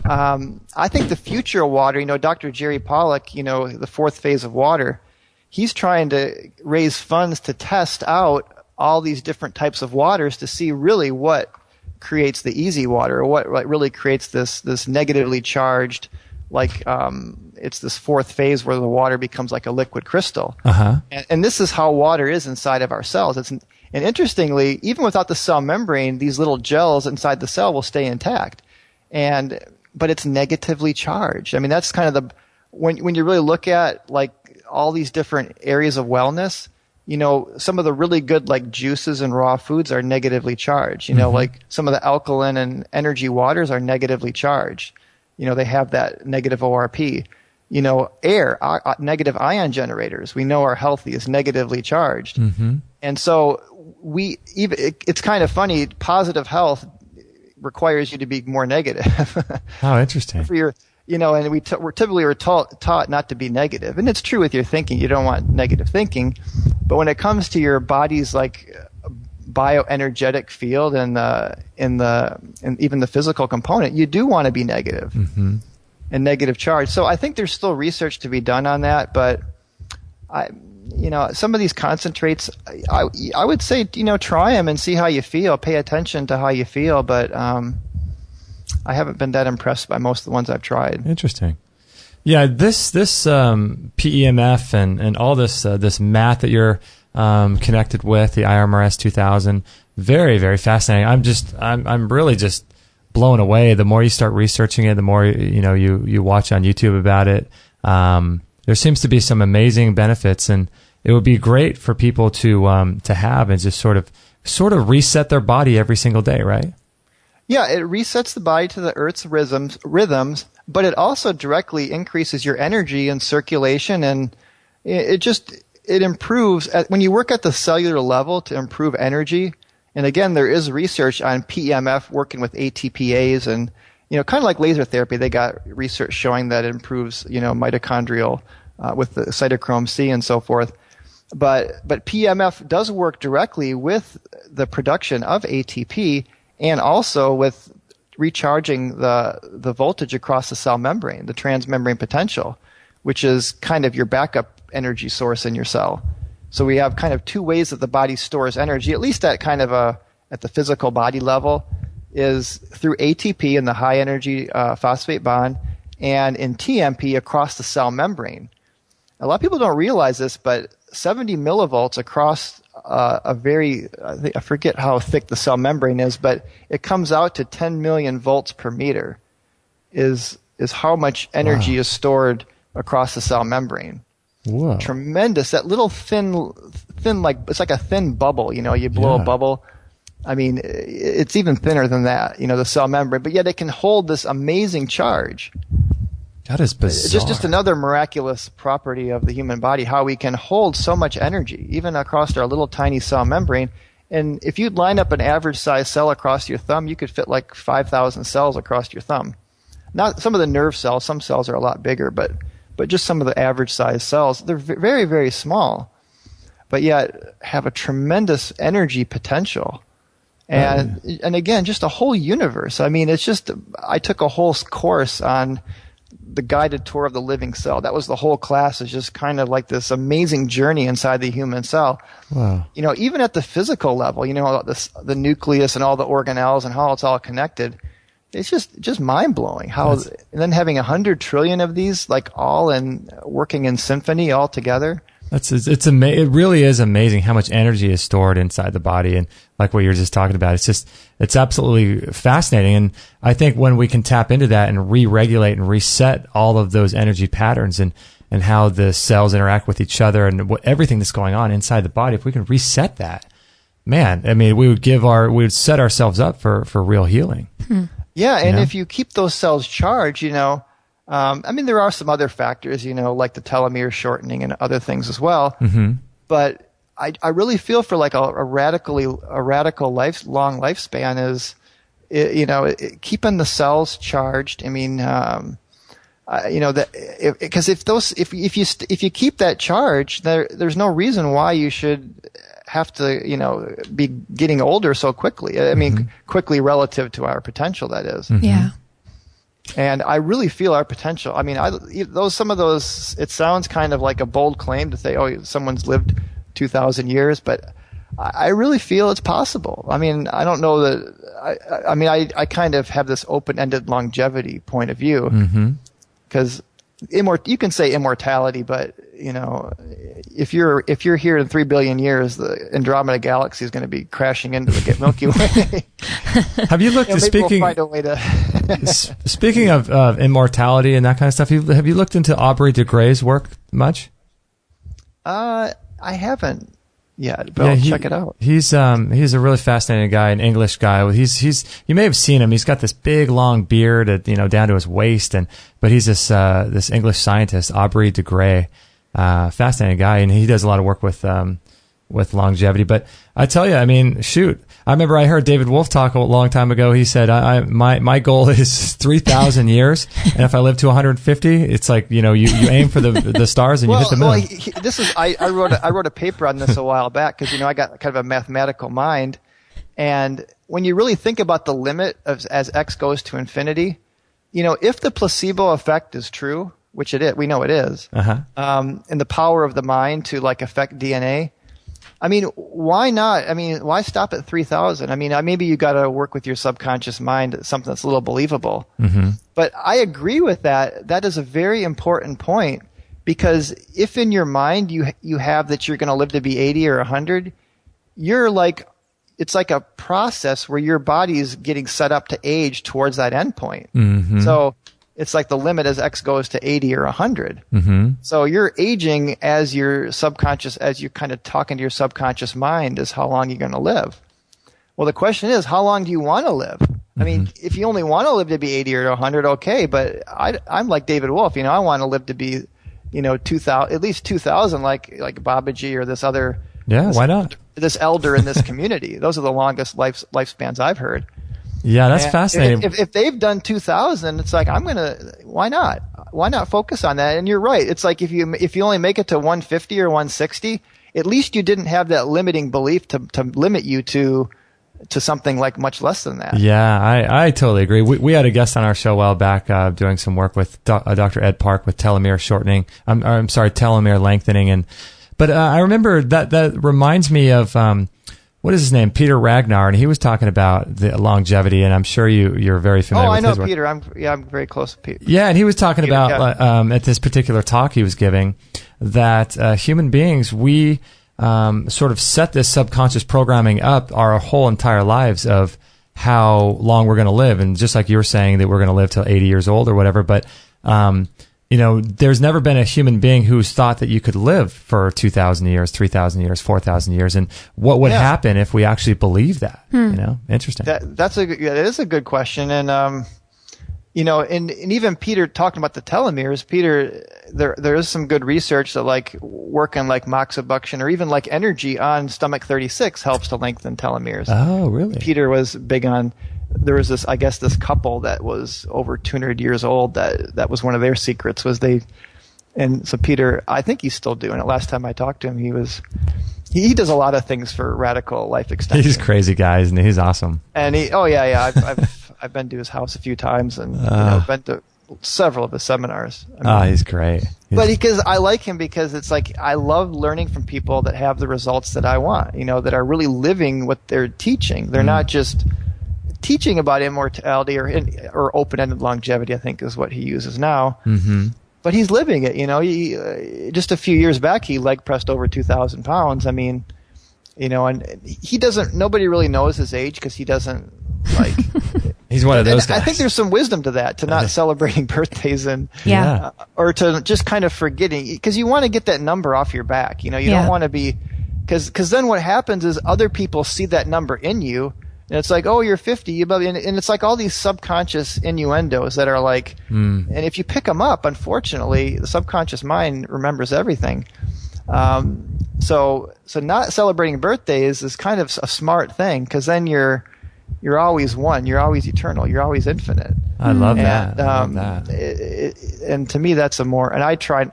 I think the future of water, you know, Dr. Jerry Pollack, you know, the fourth phase of water, he's trying to raise funds to test out all these different types of waters to see really what creates the easy water, or what really creates this negatively charged, like it's this fourth phase where the water becomes like a liquid crystal. Uh-huh. And this is how water is inside of our cells. And interestingly, even without the cell membrane, these little gels inside the cell will stay intact. But it's negatively charged. I mean, that's kind of when you really look at like all these different areas of wellness, you know, some of the really good like juices and raw foods are negatively charged. You know, like some of the alkaline and energy waters are negatively charged. You know, they have that negative ORP. You know, air, negative ion generators, we know are healthy, is negatively charged. Mm-hmm. And so it's kind of funny, positive health requires you to be more negative. Oh, interesting. For your, you know, and we're typically taught not to be negative, and it's true with your thinking. You don't want negative thinking, but when it comes to your body's like bioenergetic field and even the physical component, you do want to be negative and negative charge. So I think there's still research to be done on that, but you know, some of these concentrates, I would say, you know, try them and see how you feel. Pay attention to how you feel, but I haven't been that impressed by most of the ones I've tried. Interesting. Yeah, this PEMF and all this math that you're connected with, the IRMRS 2000, very, very fascinating. I'm really just blown away. The more you start researching it, the more you watch on YouTube about it. There seems to be some amazing benefits, and it would be great for people to have and just sort of reset their body every single day, right? Yeah, it resets the body to the Earth's rhythms, but it also directly increases your energy and circulation, and it improves when you work at the cellular level to improve energy. And again, there is research on PEMF working with ATPase, and you know, kind of like laser therapy, they got research showing that it improves, you know, mitochondrial with the cytochrome C and so forth. But PEMF does work directly with the production of ATP and also with recharging the voltage across the cell membrane, the transmembrane potential, which is kind of your backup energy source in your cell. So we have kind of two ways that the body stores energy, at least at kind of at the physical body level, is through ATP in the high energy phosphate bond and in TMP across the cell membrane. A lot of people don't realize this, but 70 millivolts across I forget how thick the cell membrane is, but it comes out to 10 million volts per meter is how much energy is stored across the cell membrane. Whoa. Tremendous. That little thin, like, it's like a thin bubble, you know, you blow a bubble. I mean, it's even thinner than that, you know, the cell membrane, but yet it can hold this amazing charge. That is bizarre. Just another miraculous property of the human body, how we can hold so much energy, even across our little tiny cell membrane. And if you'd line up an average size cell across your thumb, you could fit like 5,000 cells across your thumb. not some of the nerve cells. Some cells are a lot bigger, but just some of the average size cells, they're very, very small, but yet have a tremendous energy potential. And again, just a whole universe. I mean, it's just, I took a whole course on the guided tour of the living cell. That was the whole class, is just kind of like this amazing journey inside the human cell. Wow. You know, even at the physical level, you know, the nucleus and all the organelles and how it's all connected. It's just mind blowing how, and then having 100 trillion of these, like all working in symphony all together. It really is amazing how much energy is stored inside the body, and like what you were just talking about, it's absolutely fascinating. And I think when we can tap into that and re-regulate and reset all of those energy patterns and how the cells interact with each other and everything that's going on inside the body, if we can reset that, man, I mean, we would set ourselves up for real healing. Yeah, and if you keep those cells charged, you know, I mean, there are some other factors, you know, like the telomere shortening and other things as well. Mm-hmm. But I really feel for like a radical long lifespan is, you know, keeping the cells charged. I mean, you know, that because if you keep that charge, there's no reason why you should have to, you know, be getting older so quickly. I mean, quickly relative to our potential, that is. Mm-hmm. Yeah. And I really feel our potential. I mean, some of those, it sounds kind of like a bold claim to say, oh, someone's lived 2,000 years, but I really feel it's possible. I mean, I don't know that, I kind of have this open-ended longevity point of view, because you can say immortality, but you know, if you're here in 3 billion years, the Andromeda galaxy is going to be crashing into the Milky Way. Have you looked? We'll find a way to. Speaking of immortality and that kind of stuff, have you looked into Aubrey de Grey's work much? I haven't yet, but I'll check it out. He's a really fascinating guy, an English guy. You may have seen him. He's got this big long beard, down to his waist, but he's this English scientist, Aubrey de Grey. Fascinating guy, and he does a lot of work with longevity. But I tell you, I mean, shoot, I remember I heard David Wolf talk a long time ago. He said, my goal is 3,000 years, and if I live to 150, it's like, you aim for the stars and you hit the moon. I wrote a paper on this a while back because, I got kind of a mathematical mind, and when you really think about the limit as x goes to infinity, if the placebo effect is true, which we know it is, and the power of the mind to affect DNA. I mean, why not? I mean, why stop at 3,000? I mean, maybe you got to work with your subconscious mind, something that's a little believable. Mm-hmm. But I agree with that. That is a very important point, because if in your mind you have that you're going to live to be 80 or 100, it's like a process where your body is getting set up to age towards that endpoint. Mm-hmm. So it's like the limit as x goes to 80 or 100. Mm-hmm. So you're aging as you're kind of talking to your subconscious mind is how long you're going to live. Well, the question is, how long do you want to live? Mm-hmm. I mean, if you only want to live to be 80 or 100, okay, but I'm like David Wolf, I want to live to be, 2,000, at least 2,000, like Babaji or this other. Yeah, why not? This elder in this community. Those are the longest lifespans I've heard. Yeah, that's fascinating. If they've done 2,000, it's like, why not? Why not focus on that? And you're right. It's like if you only make it to 150 or 160, at least you didn't have that limiting belief to limit you to something like much less than that. Yeah, I totally agree. We had a guest on our show a while back doing some work with Dr. Ed Park with telomere shortening. I'm sorry, telomere lengthening. But I remember that reminds me of what is his name? Peter Ragnar, and he was talking about the longevity, and I'm sure you're very familiar with his work. Peter. I'm very close to Peter. Yeah, and he was talking about at this particular talk he was giving that human beings, we sort of set this subconscious programming up our whole entire lives of how long we're going to live, and just like you were saying that we're going to live till 80 years old or whatever, but there's never been a human being who's thought that you could live for 2,000 years, 3,000 years, 4,000 years, and what would happen if we actually believed that? Interesting. That is a good question, and and even Peter talking about the telomeres. Peter, there is some good research that work on moxibustion or even energy on stomach 36 helps to lengthen telomeres. Oh, really? Peter was big on there was this couple that was over 200 years old that was one of their secrets was and so Peter, I think he's still doing it. Last time I talked to him, he does a lot of things for radical life extension. He's a crazy guy, isn't he? He's awesome. And I've been to his house a few times and been to several of his seminars. He's great. Because I like him because it's like I love learning from people that have the results that I want, that are really living what they're teaching. They're not just teaching about immortality or open-ended longevity, I think is what he uses now. Mm-hmm. But he's living it, He, just a few years back, he leg pressed over 2,000 pounds. I mean, and he doesn't. Nobody really knows his age because he doesn't like. He's one of those guys. I think there's some wisdom to that, to not celebrating birthdays or to just kind of forgetting, because you want to get that number off your back. You don't want to be, because then what happens is other people see that number in you. And it's like, oh, you're 50, and it's like all these subconscious innuendos that are like, and if you pick them up, unfortunately, the subconscious mind remembers everything. So not celebrating birthdays is kind of a smart thing, because then you're always one, you're always eternal, you're always infinite. I love that. And to me, that's a more. And I tried.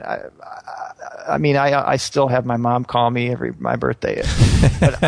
I still have my mom call me my birthday, but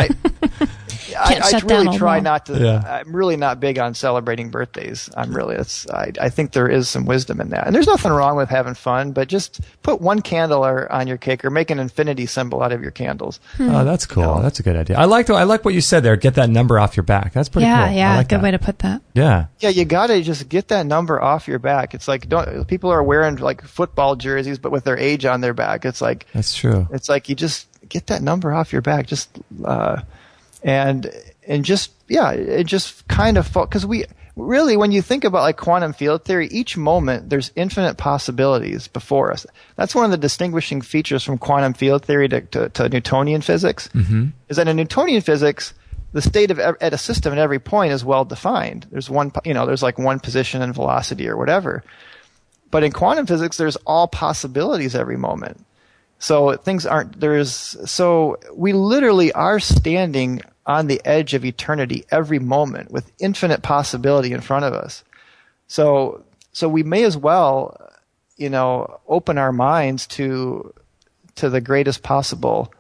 I really try not to. Yeah. I'm really not big on celebrating birthdays. I think there is some wisdom in that, and there's nothing wrong with having fun. But just put one candle on your cake, or make an infinity symbol out of your candles. Oh, that's cool. That's a good idea. I like what you said there. Get that number off your back. That's pretty cool. Yeah, good way to put that. Yeah. Yeah, you gotta just get that number off your back. It's like people are wearing like football jerseys, but with their age on their back. It's like that's true. It's like you just get that number off your back. Just. And just it just kind of because we really, when you think about like quantum field theory, each moment there's infinite possibilities before us. That's one of the distinguishing features from quantum field theory to Newtonian physics. Mm-hmm. Is that in Newtonian physics, the state of at a system at every point is well defined. There's there's like one position and velocity or whatever. But in quantum physics, there's all possibilities every moment. So things aren't so we literally are standing on the edge of eternity every moment with infinite possibility in front of us. So we may as well, open our minds to the greatest possible,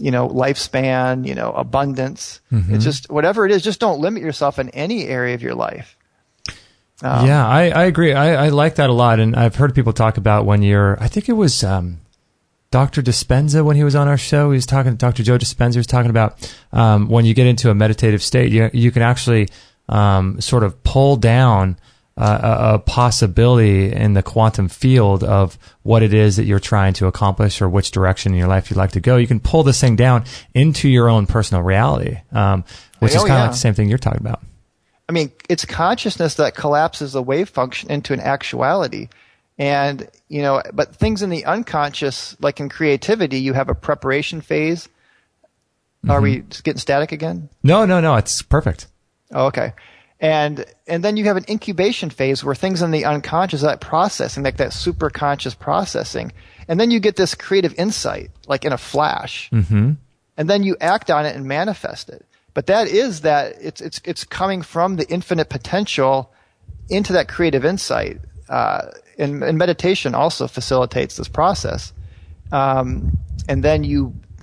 lifespan, abundance. Mm-hmm. It's just whatever it is, just don't limit yourself in any area of your life. I agree. I like that a lot. And I've heard people talk about I think it was, Dr. Dispenza, when he was on our show, he was talking to Dr. Joe Dispenza, he was talking about when you get into a meditative state, you can actually sort of pull down a possibility in the quantum field of what it is that you're trying to accomplish or which direction in your life you'd like to go. You can pull this thing down into your own personal reality, which is kind of like the same thing you're talking about. I mean, it's consciousness that collapses the wave function into an actuality. And, but things in the unconscious, like in creativity, you have a preparation phase. Mm-hmm. Are we getting static again? No. It's perfect. Oh, okay. And then you have an incubation phase where things in the unconscious, that processing, like that superconscious processing. And then you get this creative insight, like in a flash. Mm-hmm. And then you act on it and manifest it. But it's coming from the infinite potential into that creative insight. And meditation also facilitates this process. And then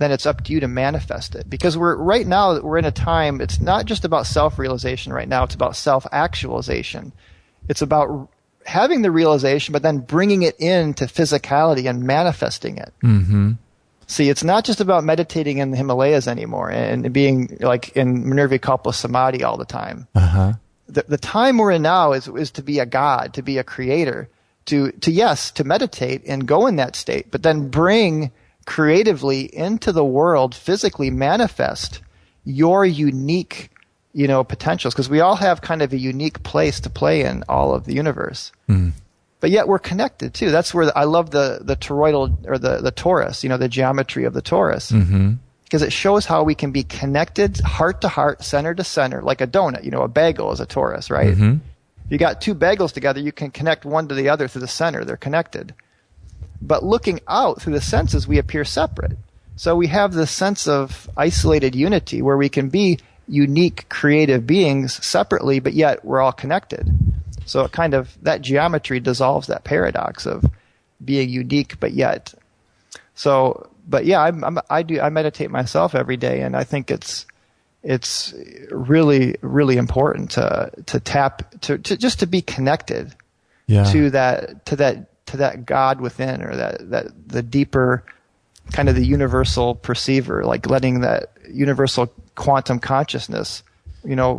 it's up to you to manifest it, because we're in a time, it's not just about self-realization right now, it's about self-actualization. It's about having the realization, but then bringing it into physicality and manifesting it. Mm-hmm. See, it's not just about meditating in the Himalayas anymore and being like in Nirvikalpa Samadhi all the time. Uh-huh. The time we're in now is to be a god, to be a creator, to meditate and go in that state, but then bring creatively into the world, physically manifest your unique, potentials, because we all have kind of a unique place to play in all of the universe. Mm. But yet we're connected too. That's where I love the toroidal, or the torus, the geometry of the torus. Mm-hmm. Because it shows how we can be connected heart to heart, center to center, like a donut. A bagel is a torus, right? Mm-hmm. If you got two bagels together, you can connect one to the other through the center. They're connected. But looking out through the senses, we appear separate. So we have this sense of isolated unity where we can be unique creative beings separately, but yet we're all connected. So it kind of, that geometry dissolves that paradox of being unique, but yet. So, but yeah, I meditate myself every day, and I think it's really, really important to tap, to just to be connected to that God within, or that the deeper kind of the universal perceiver, like letting that universal quantum consciousness,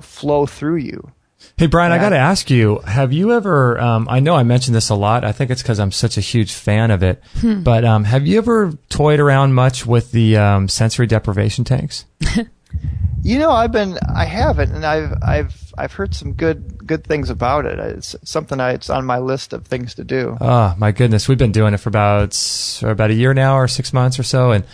flow through you. Hey, Brian, I got to ask you, have you ever, I know I mentioned this a lot. I think it's because I'm such a huge fan of it. But have you ever toyed around much with the sensory deprivation tanks? I haven't, and I've heard some good things about it. It's something it's on my list of things to do. Oh, my goodness. We've been doing it for about a year now, or 6 months or so. And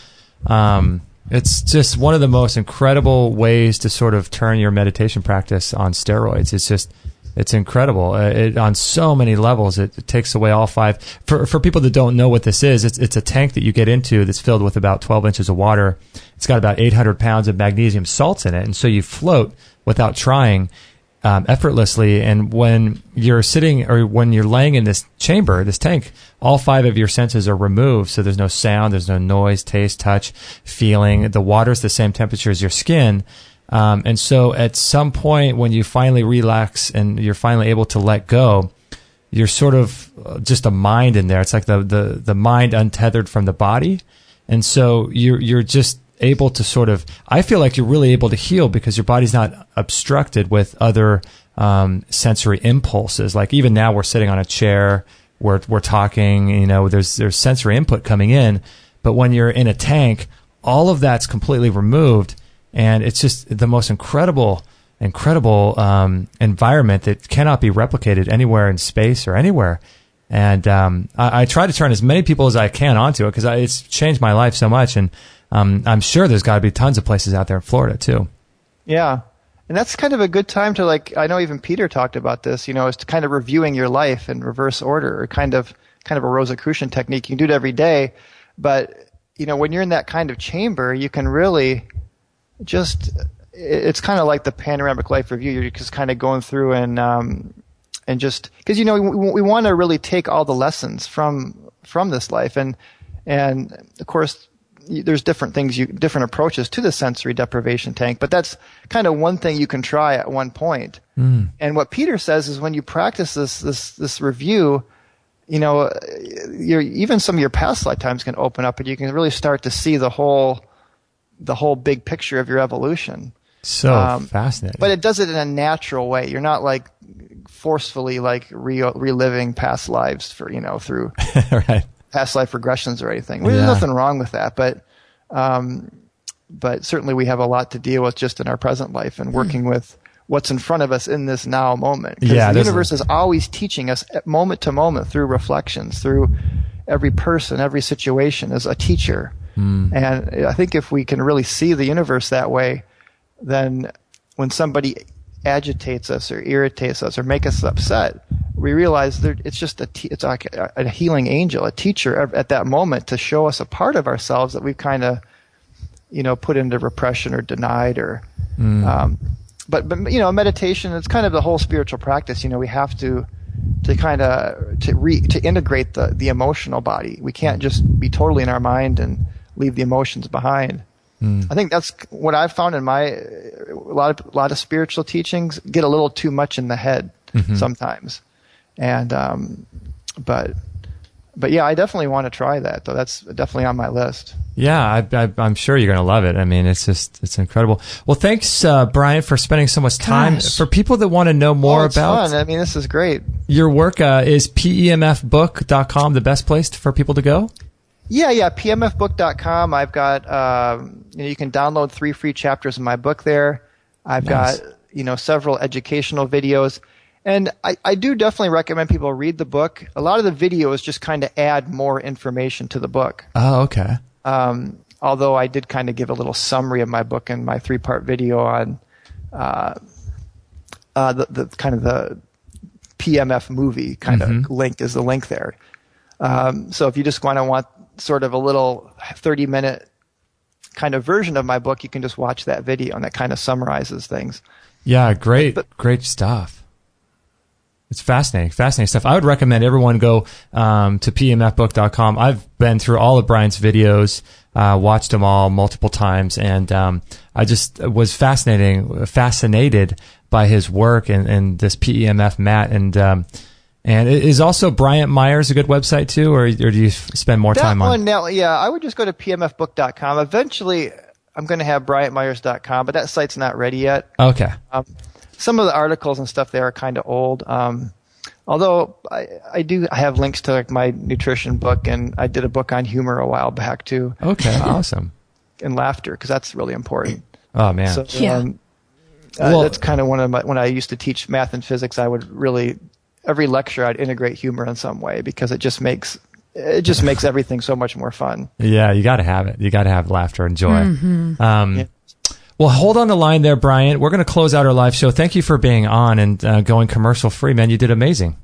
it's just one of the most incredible ways to sort of turn your meditation practice on steroids. It's incredible. On so many levels, it takes away all 5. For people that don't know what this is, it's a tank that you get into that's filled with about 12 inches of water. It's got about 800 pounds of magnesium salts in it. And so you float without trying, effortlessly. And when you're sitting, or when you're laying in this chamber, this tank, all 5 of your senses are removed. So there's no sound, there's no noise, taste, touch, feeling. The water's the same temperature as your skin. And so at some point when you finally relax and you're finally able to let go, you're sort of just a mind in there. It's like the mind untethered from the body. And so you're just able to sort of, I feel like you're really able to heal because your body's not obstructed with other sensory impulses. Like even now we're sitting on a chair, we're talking, there's sensory input coming in, but when you're in a tank, all of that's completely removed. And it's just the most incredible environment that cannot be replicated anywhere in space or anywhere. And I try to turn as many people as I can onto it because it's changed my life so much. And I'm sure there's got to be tons of places out there in Florida too. Yeah. And that's kind of a good time to, I know even Peter talked about this, is to kind of reviewing your life in reverse order, or kind of a Rosicrucian technique. You can do it every day. But, when you're in that kind of chamber, you can really it's kind of like the panoramic life review. You're just kind of going through and just, because, we want to really take all the lessons from this life. And of course, there's different approaches to the sensory deprivation tank, but that's kind of one thing you can try at one point. And what Peter says is when you practice this review, even some of your past lifetimes can open up, and you can really start to see the whole big picture of your evolution. So fascinating. But it does it in a natural way. You're not forcefully reliving past lives through right. past life regressions or anything. There's nothing wrong with that, but certainly we have a lot to deal with just in our present life and working with what's in front of us in this now moment. Because the universe is always teaching us moment to moment through reflections, through every person, every situation as a teacher. And I think if we can really see the universe that way, then when somebody agitates us or irritates us or make us upset, we realize it's just it's like a healing angel, a teacher at that moment to show us a part of ourselves that we've kind of, put into repression or denied or, but meditation, it's kind of the whole spiritual practice. We have to integrate the emotional body. We can't just be totally in our mind and leave the emotions behind. I think that's what I've found in a lot of spiritual teachings get a little too much in the head sometimes. And, but yeah, I definitely want to try that though. That's definitely on my list. Yeah, I'm sure you're going to love it. I mean, it's incredible. Well, thanks, Brian, for spending so much time. Gosh. For people that want to know more about fun. I mean, this is great. Your work, is PEMFbook.com the best place for people to go? Yeah, PEMFbook.com. I've got, you can download 3 free chapters of my book there. I've got, several educational videos. And I do definitely recommend people read the book. A lot of the videos just kind of add more information to the book. Oh, okay. Although I did kind of give a little summary of my book in my 3-part video on the kind of the PMF movie kind of link is the link there. So if you just want sort of a little 30-minute kind of version of my book, you can just watch that video, and that kind of summarizes things. Yeah, great stuff. It's fascinating stuff. I would recommend everyone go to PEMFbook.com. I've been through all of Bryant's videos, watched them all multiple times, and I just was fascinated by his work and this PEMF mat. And is also Bryant Meyers a good website too, or do you spend more time on? Now, yeah, I would just go to PEMFbook.com. Eventually, I'm going to have BryantMyers.com, but that site's not ready yet. Okay. Some of the articles and stuff there are kind of old. Although I have links to like my nutrition book, and I did a book on humor a while back too. Okay, awesome. And laughter, because that's really important. Oh man. So, that's kind of when I used to teach math and physics, I would really every lecture I'd integrate humor in some way, because it just makes everything so much more fun. Yeah, you got to have it. You got to have laughter and joy. Mm-hmm. Well, hold on the line there, Bryant. We're going to close out our live show. Thank you for being on and going commercial free, man. You did amazing.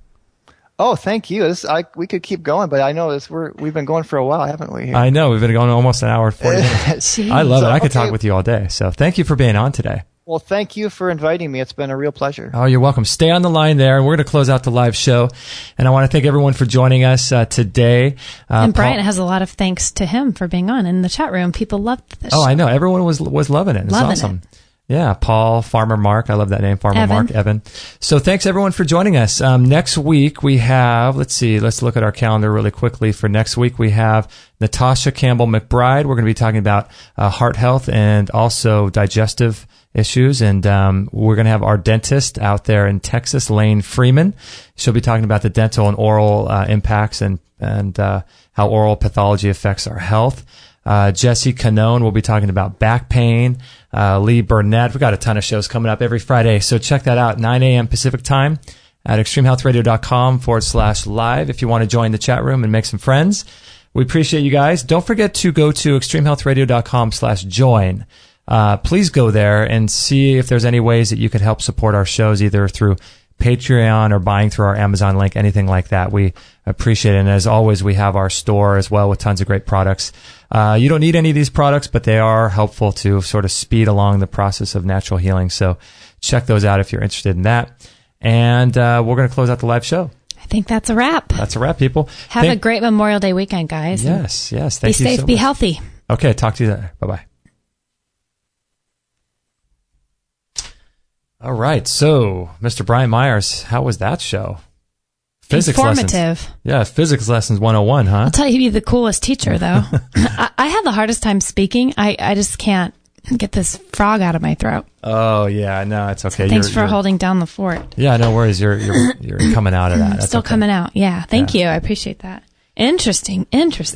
Oh, thank you. We could keep going, but I know we've been going for a while, haven't we? I know. We've been going almost an hour and 40 minutes. I love it. I could talk with you all day. So thank you for being on today. Well, thank you for inviting me. It's been a real pleasure. Oh, you're welcome. Stay on the line there, and we're going to close out the live show. And I want to thank everyone for joining us today. And Bryant has a lot of thanks to him for being on in the chat room. People loved this show. I know. Everyone was loving it. It's awesome. Yeah, Paul, Farmer Mark. I love that name, Farmer Mark, Evan. So thanks, everyone, for joining us. Next week, we have, let's look at our calendar really quickly. For next week, we have Natasha Campbell-McBride. We're going to be talking about heart health and also digestive issues. And we're going to have our dentist out there in Texas, Lane Freeman. She'll be talking about the dental and oral impacts and how oral pathology affects our health. Jesse Canone will be talking about back pain. Lee Burnett. We've got a ton of shows coming up every Friday. So check that out, 9 a.m. Pacific time at extremehealthradio.com/live if you want to join the chat room and make some friends. We appreciate you guys. Don't forget to go to extremehealthradio.com/join. Please go there and see if there's any ways that you can help support our shows, either through Patreon or buying through our Amazon link, anything like that. We appreciate it. And as always, we have our store as well with tons of great products. You don't need any of these products, but they are helpful to sort of speed along the process of natural healing. So check those out if you're interested in that. And we're going to close out the live show. I think that's a wrap. That's a wrap, people. Have a great Memorial Day weekend, guys. Yes. Thank you so much. Be safe, be healthy. Okay, talk to you later. Bye-bye. All right, so Mr. Bryant Meyers, how was that show? Physics Informative. Lessons. Yeah, physics lessons 101, huh? I'll tell you, he'd be the coolest teacher, though. I have the hardest time speaking. I just can't get this frog out of my throat. Oh, yeah, no, it's okay. So thanks for holding down the fort. Yeah, no worries. You're coming out of that. That's still coming out. Yeah, thank you. I appreciate that. Interesting.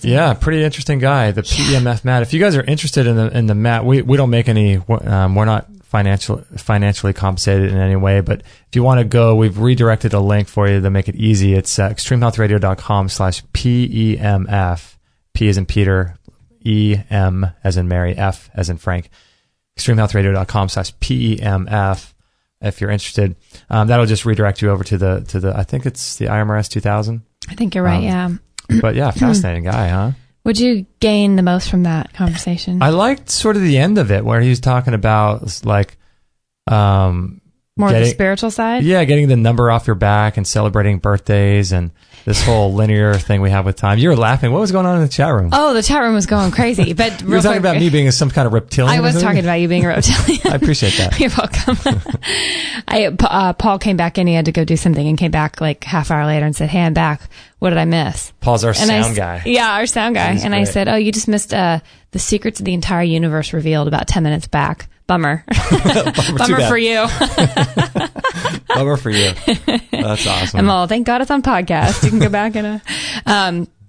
Yeah, pretty interesting guy. The PEMF mat. If you guys are interested in the mat, we don't make any. We're not financially compensated in any way, but if you want to go, we've redirected a link for you to make it easy. It's extremehealthradio.com/PEMF. P as in Peter, E M as in Mary, F as in Frank. extremehealthradio.com/PEMF. If you're interested, that'll just redirect you over to the. I think it's the IMRS 2000. I think you're right. Yeah. But yeah, fascinating guy, huh? Would you gain the most from that conversation? I liked sort of the end of it where he was talking about like more of the spiritual side. Yeah, getting the number off your back and celebrating birthdays and this whole linear thing we have with time. You were laughing. What was going on in the chat room? Oh, the chat room was going crazy. But you were talking about me being some kind of reptilian. I was talking about you being a reptilian. I appreciate that. You're welcome. Paul came back in. He had to go do something and came back like half hour later and said, "Hey, I'm back. What did I miss?" Paul's our sound guy. Yeah, our sound guy. And I said, "Oh, you just missed the secrets of the entire universe revealed about 10 minutes back. Bummer. Bummer for you." Bummer for you. That's awesome. I'm all, thank God it's on podcast. You can go back and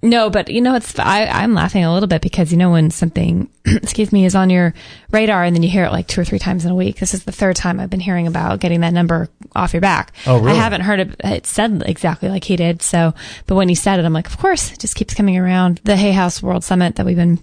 no, but you know, I'm laughing a little bit because you know when something, is on your radar and then you hear it like 2 or 3 times in a week. This is the 3rd time I've been hearing about getting that number off your back. Oh, really? I haven't heard it said exactly like he did. So, but when he said it, I'm like, of course, it just keeps coming around. The Hay House World Summit that we've been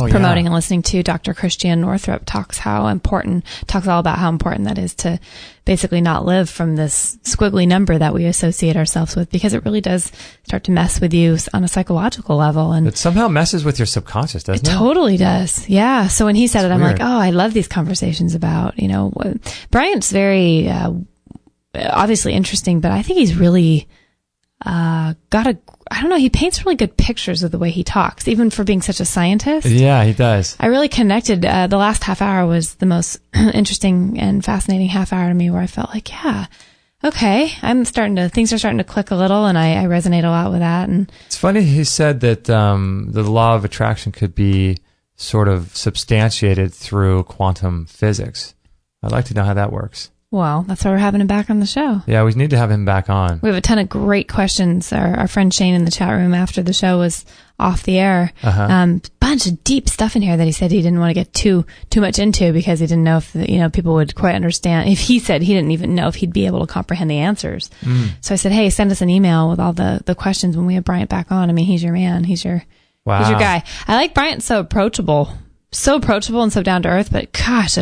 promoting and listening to. Dr. Christian Northrup talks all about how important that is to basically not live from this squiggly number that we associate ourselves with, because it really does start to mess with you on a psychological level. And it somehow messes with your subconscious, doesn't it? It totally does. Yeah. So when he said I'm like, I love these conversations about, Bryant's very, obviously interesting, but I think he's really, he paints really good pictures of the way he talks, even for being such a scientist. Yeah, he does. I really connected. The last half hour was the most interesting and fascinating half hour to me, where I felt like, yeah, okay, things are starting to click a little, and I resonate a lot with that. And it's funny, he said that the law of attraction could be sort of substantiated through quantum physics. I'd like to know how that works. Well, that's why we're having him back on the show. Yeah, we need to have him back on. We have a ton of great questions. Our friend Shane in the chat room after the show was off the air. Bunch of deep stuff in here that he said he didn't want to get too much into, because he didn't know if people would quite understand. If he said he didn't even know if he'd be able to comprehend the answers. So I said, hey, send us an email with all the questions when we have Bryant back on. I mean, he's your man. He's your guy. I like Bryant, so approachable and so down to earth, but gosh,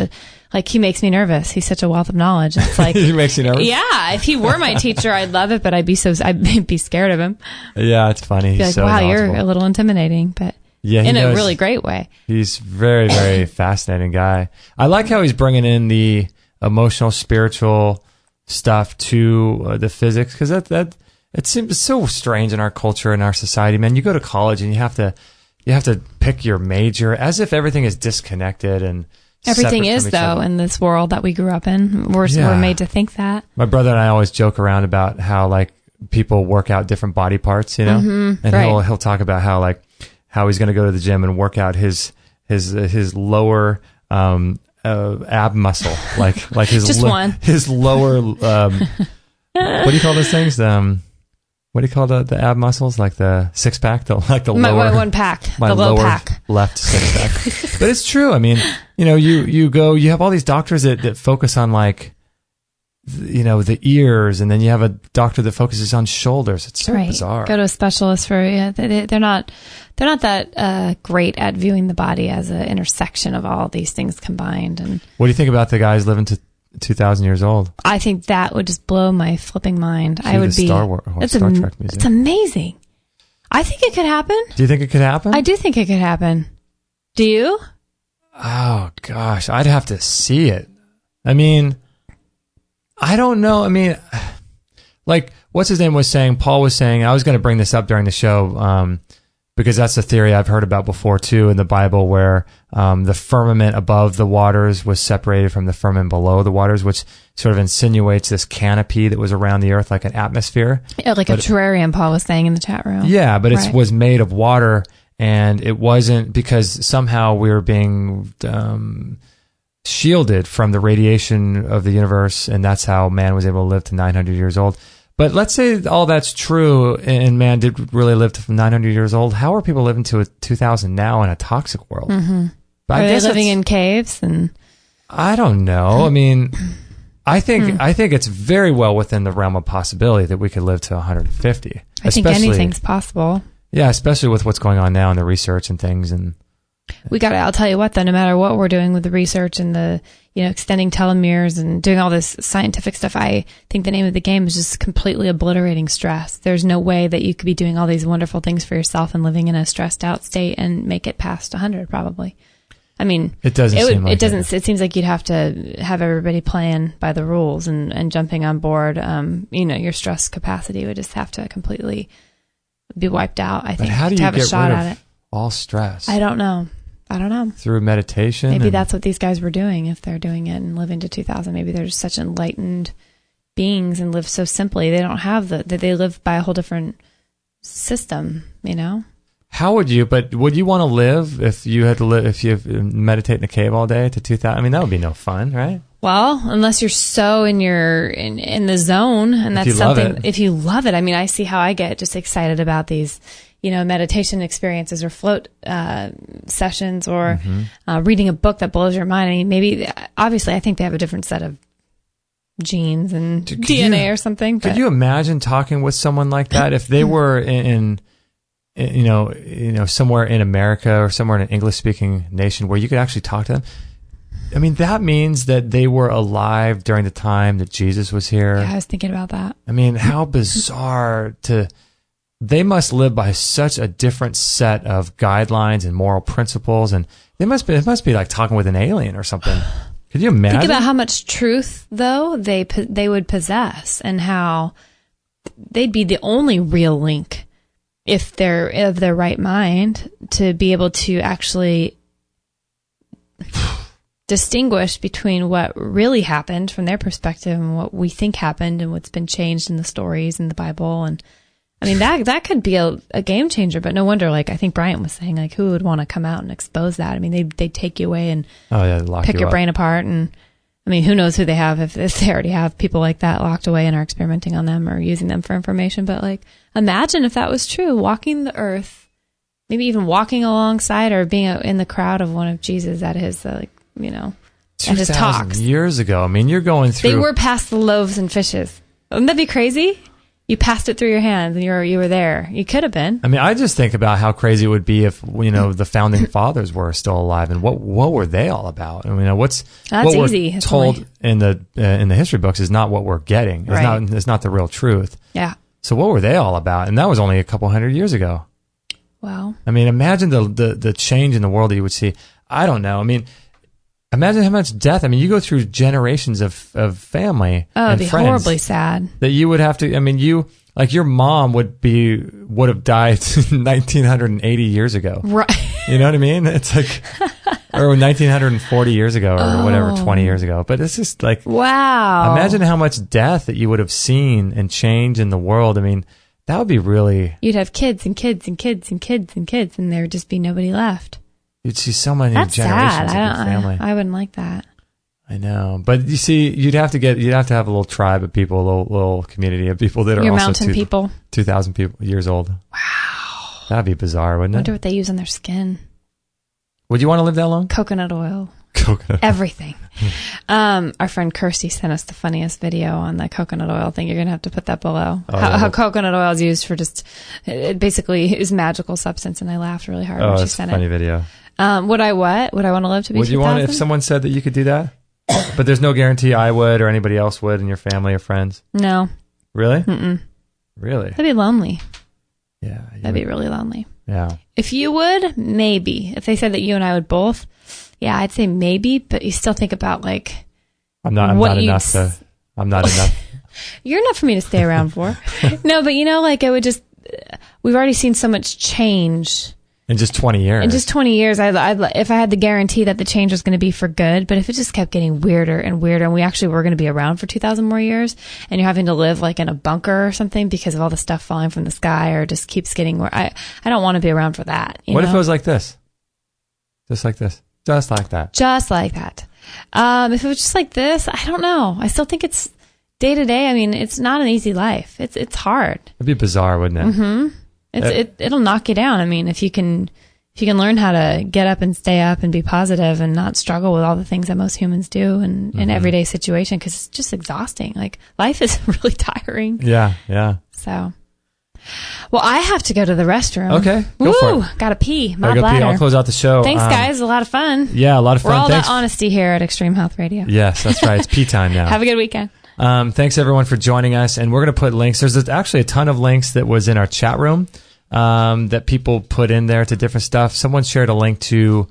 like, he makes me nervous. He's such a wealth of knowledge. It's like, he makes you nervous. Yeah, if he were my teacher, I'd love it, but I'd be scared of him. Yeah, it's funny. He's like, so wow, knowledgeable. You're a little intimidating, but in a really great way. He's very, very fascinating guy. I like how he's bringing in the emotional, spiritual stuff to the physics, because that it seems so strange in our culture and our society. Man, you go to college and you have to pick your major as if everything is disconnected and. Everything is, though, in this world that we grew up in. We're made to think that. My brother and I always joke around about how, like, people work out different body parts, and he'll talk about how he's going to go to the gym and work out his lower ab muscle, like his just one. His lower what do you call those things? What do you call the ab muscles? Like the six pack, the lower one pack, my the low lower pack, left six pack. But it's true. I mean, you have all these doctors that focus on, like, the ears, and then you have a doctor that focuses on shoulders. It's so bizarre. Go to a specialist for they're not that great at viewing the body as an intersection of all these things combined. And what do you think about the guys living to 2,000 years old? I think that would just blow my flipping mind. I would be Star Trek music. It's amazing. I think it could happen. Do you think it could happen? I do think it could happen. Do you? Oh gosh, I'd have to see it. I mean, I don't know. I mean, like, what's his name was saying? Paul was saying, I was going to bring this up during the show, because that's a theory I've heard about before too in the Bible, where the firmament above the waters was separated from the firmament below the waters, which sort of insinuates this canopy that was around the earth, like an atmosphere. Yeah, like a terrarium, Paul was saying in the chat room. Yeah, but it was made of water, and it wasn't, because somehow we were being shielded from the radiation of the universe, and that's how man was able to live to 900 years old. But let's say all that's true, and man did really live to 900 years old. How are people living to 2,000 now in a toxic world? Mm-hmm. Are they living in caves? And I don't know. I mean, I think it's very well within the realm of possibility that we could live to 150. I think anything's possible. Yeah, especially with what's going on now in the research and things. And I'll tell you what, though, no matter what we're doing with the research and the, extending telomeres and doing all this scientific stuff, I think the name of the game is just completely obliterating stress. There's no way that you could be doing all these wonderful things for yourself and living in a stressed out state and make it past 100, probably. I mean, it seems like you'd have to have everybody playing by the rules and jumping on board. Your stress capacity would just have to completely be wiped out, I think, how do you to have get a shot rid at of it. All stress? I don't know. Through meditation? Maybe that's what these guys were doing, if they're doing it and living to 2,000. Maybe they're just such enlightened beings and live so simply. They don't have they live by a whole different system, How would you want to live if you had to if you meditate in a cave all day to 2,000? I mean, that would be no fun, right? Well, unless you're so in the zone, and that's something, if you love it. I mean, I see how I get just excited about these, meditation experiences or float sessions or reading a book that blows your mind. I mean, maybe, obviously, I think they have a different set of genes and DNA or something. Could you imagine talking with someone like that if they were in somewhere in America or somewhere in an English-speaking nation where you could actually talk to them. I mean, that means that they were alive during the time that Jesus was here. Yeah, I was thinking about that. I mean, how bizarre they must live by such a different set of guidelines and moral principles, and it must be like talking with an alien or something. Could you imagine? Think about how much truth, though, they would possess, and how they'd be the only real link, if they're of their right mind, to be able to actually distinguish between what really happened from their perspective and what we think happened and what's been changed in the stories in the Bible. And I mean, that could be a game changer, but no wonder, like, I think Bryant was saying, like, who would want to come out and expose that? I mean, they'd take you away and pick your brain apart. And I mean, who knows who they have, if they already have people like that locked away and are experimenting on them or using them for information. But like, imagine if that was true, walking the earth, maybe even walking alongside or being in the crowd of one of Jesus at his, at his talks. Years ago. I mean, you're going through. They were past the loaves and fishes. Wouldn't that be crazy? You passed it through your hands and you were there. You could have been. I mean, I just think about how crazy it would be if, the founding fathers were still alive, and what were they all about? I mean, That's what easy. we're told in the history books is not what we're getting. It's not the real truth. Yeah. So what were they all about? And that was only a couple hundred years ago. Wow. I mean, imagine the change in the world that you would see. I don't know. I mean, imagine how much death. I mean, you go through generations of family and it'd be friends horribly sad. that you would have to. I mean, your mom would have died 1980 years ago. Right. You know what I mean? It's like, or 1940 years ago, or whatever, 20 years ago. But it's just like, wow. Imagine how much death that you would have seen and change in the world. I mean, that would be really. You'd have kids and kids and kids and kids and kids, and there would just be nobody left. You'd see so many That's generations sad. of your family. I wouldn't like that. I know, but you see, you'd have to have a little tribe of people, a little community of people that are Your also mountain people, 2,000 years old. Wow, that'd be bizarre, wouldn't it? I wonder what they use on their skin. Would you want to live that long? Coconut oil. Coconut. Everything. Our friend Kirsty sent us the funniest video on the coconut oil thing. You're going to have to put that below. How coconut oil is used for it basically is magical substance, and I laughed really hard when she sent it. Funny video. Would I want to live to be 2,000? Would you want if someone said that you could do that? But there's no guarantee I would or anybody else would in your family or friends? No. Really? Mm-mm. Really? That'd be lonely. Yeah. That'd be really lonely. Yeah. If you would, maybe. If they said that you and I would both, yeah, I'd say maybe, but you still think about like... I'm not enough. You're enough for me to stay around for. No, but it would just... We've already seen so much change... In just 20 years. In just 20 years, if I had the guarantee that the change was going to be for good, but if it just kept getting weirder and weirder, and we actually were going to be around for 2,000 more years, and you're having to live like in a bunker or something because of all the stuff falling from the sky, or just keeps getting more, I don't want to be around for that. What if it was like this? Just like this. Just like that. Just like that. If it was just like this, I don't know. I still think it's day to day. I mean, it's not an easy life. It's hard. It'd be bizarre, wouldn't it? Mm-hmm. It'll knock you down. I mean, if you can learn how to get up and stay up and be positive and not struggle with all the things that most humans do in everyday situation, because it's just exhausting. Like, life is really tiring. Yeah, yeah. So, well, I have to go to the restroom. Okay, go for it. Gotta pee. My Gotta bladder. pee. I'll close out the show. Thanks, guys. A lot of fun. Yeah, a lot of fun. We're all that honesty here at Extreme Health Radio. Yes, that's right. It's pee time now. Have a good weekend. Thanks everyone for joining us, and we're going to put links. There's actually a ton of links that was in our chat room that people put in there to different stuff. Someone shared a link to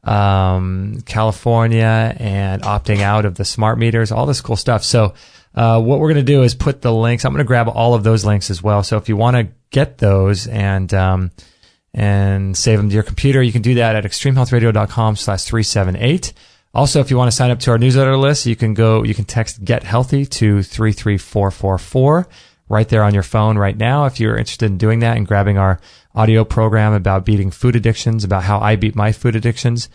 California and opting out of the smart meters, all this cool stuff. So what we're going to do is put the links. I'm going to grab all of those links as well. So if you want to get those and save them to your computer, you can do that at extremehealthradio.com/378. Also, if you want to sign up to our newsletter list, you can text Get Healthy to 33444 right there on your phone right now if you're interested in doing that and grabbing our audio program about beating food addictions, about how I beat my food addictions.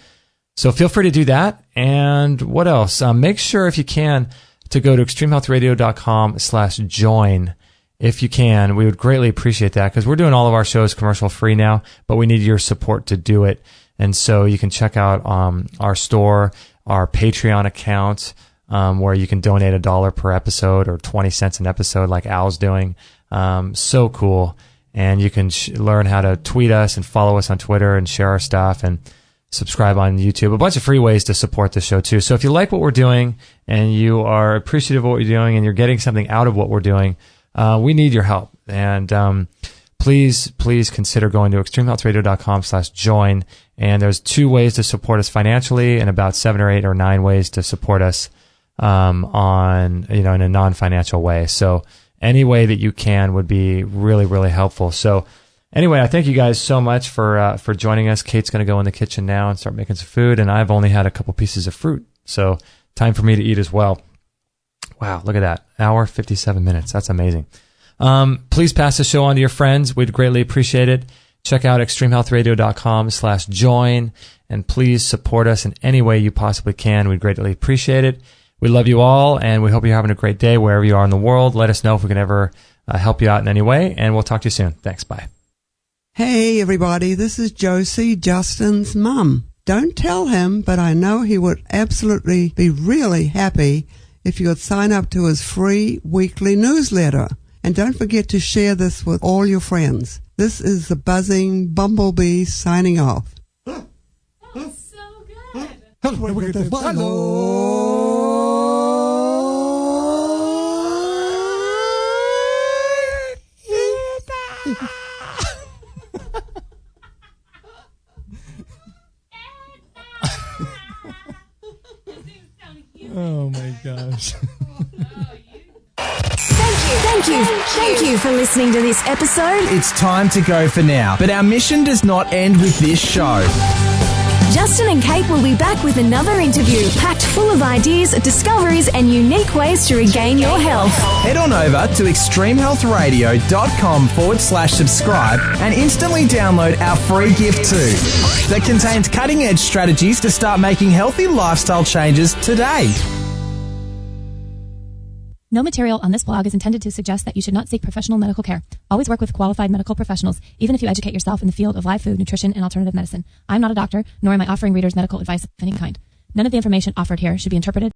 So feel free to do that. And what else? Make sure, if you can, to go to extremehealthradio.com/join. If you can, we would greatly appreciate that, because we're doing all of our shows commercial free now, but we need your support to do it. And so you can check out our store, our Patreon account, where you can donate $1 per episode or 20 cents an episode like Al's doing. So cool. And you can learn how to tweet us and follow us on Twitter and share our stuff and subscribe on YouTube. A bunch of free ways to support the show too. So if you like what we're doing and you are appreciative of what you're doing and you're getting something out of what we're doing, we need your help. And please consider going to extremehealthradio.com/join. And there's 2 ways to support us financially and about 7 or 8 or 9 ways to support us on, in a non-financial way. So any way that you can would be really, really helpful. So anyway, I thank you guys so much for joining us. Kate's going to go in the kitchen now and start making some food, and I've only had a couple pieces of fruit, so time for me to eat as well. Wow, look at that. Hour, 57 minutes. That's amazing. Please pass the show on to your friends. We'd greatly appreciate it. Check out extremehealthradio.com/join, and please support us in any way you possibly can. We'd greatly appreciate it. We love you all, and we hope you're having a great day wherever you are in the world. Let us know if we can ever help you out in any way, and we'll talk to you soon. Thanks. Bye. Hey, everybody. This is Josie, Justin's mum. Don't tell him, but I know he would absolutely be really happy if you would sign up to his free weekly newsletter. And don't forget to share this with all your friends. This is the buzzing bumblebee signing off. That's so good. Hello. Oh my gosh. Thank you for listening to this episode. It's time to go for now, but our mission does not end with this show. Justin and Kate will be back with another interview packed full of ideas, discoveries, and unique ways to regain your health. Head on over to extremehealthradio.com/subscribe and instantly download our free gift too that contains cutting-edge strategies to start making healthy lifestyle changes today. No material on this blog is intended to suggest that you should not seek professional medical care. Always work with qualified medical professionals, even if you educate yourself in the field of live food, nutrition, and alternative medicine. I'm not a doctor, nor am I offering readers medical advice of any kind. None of the information offered here should be interpreted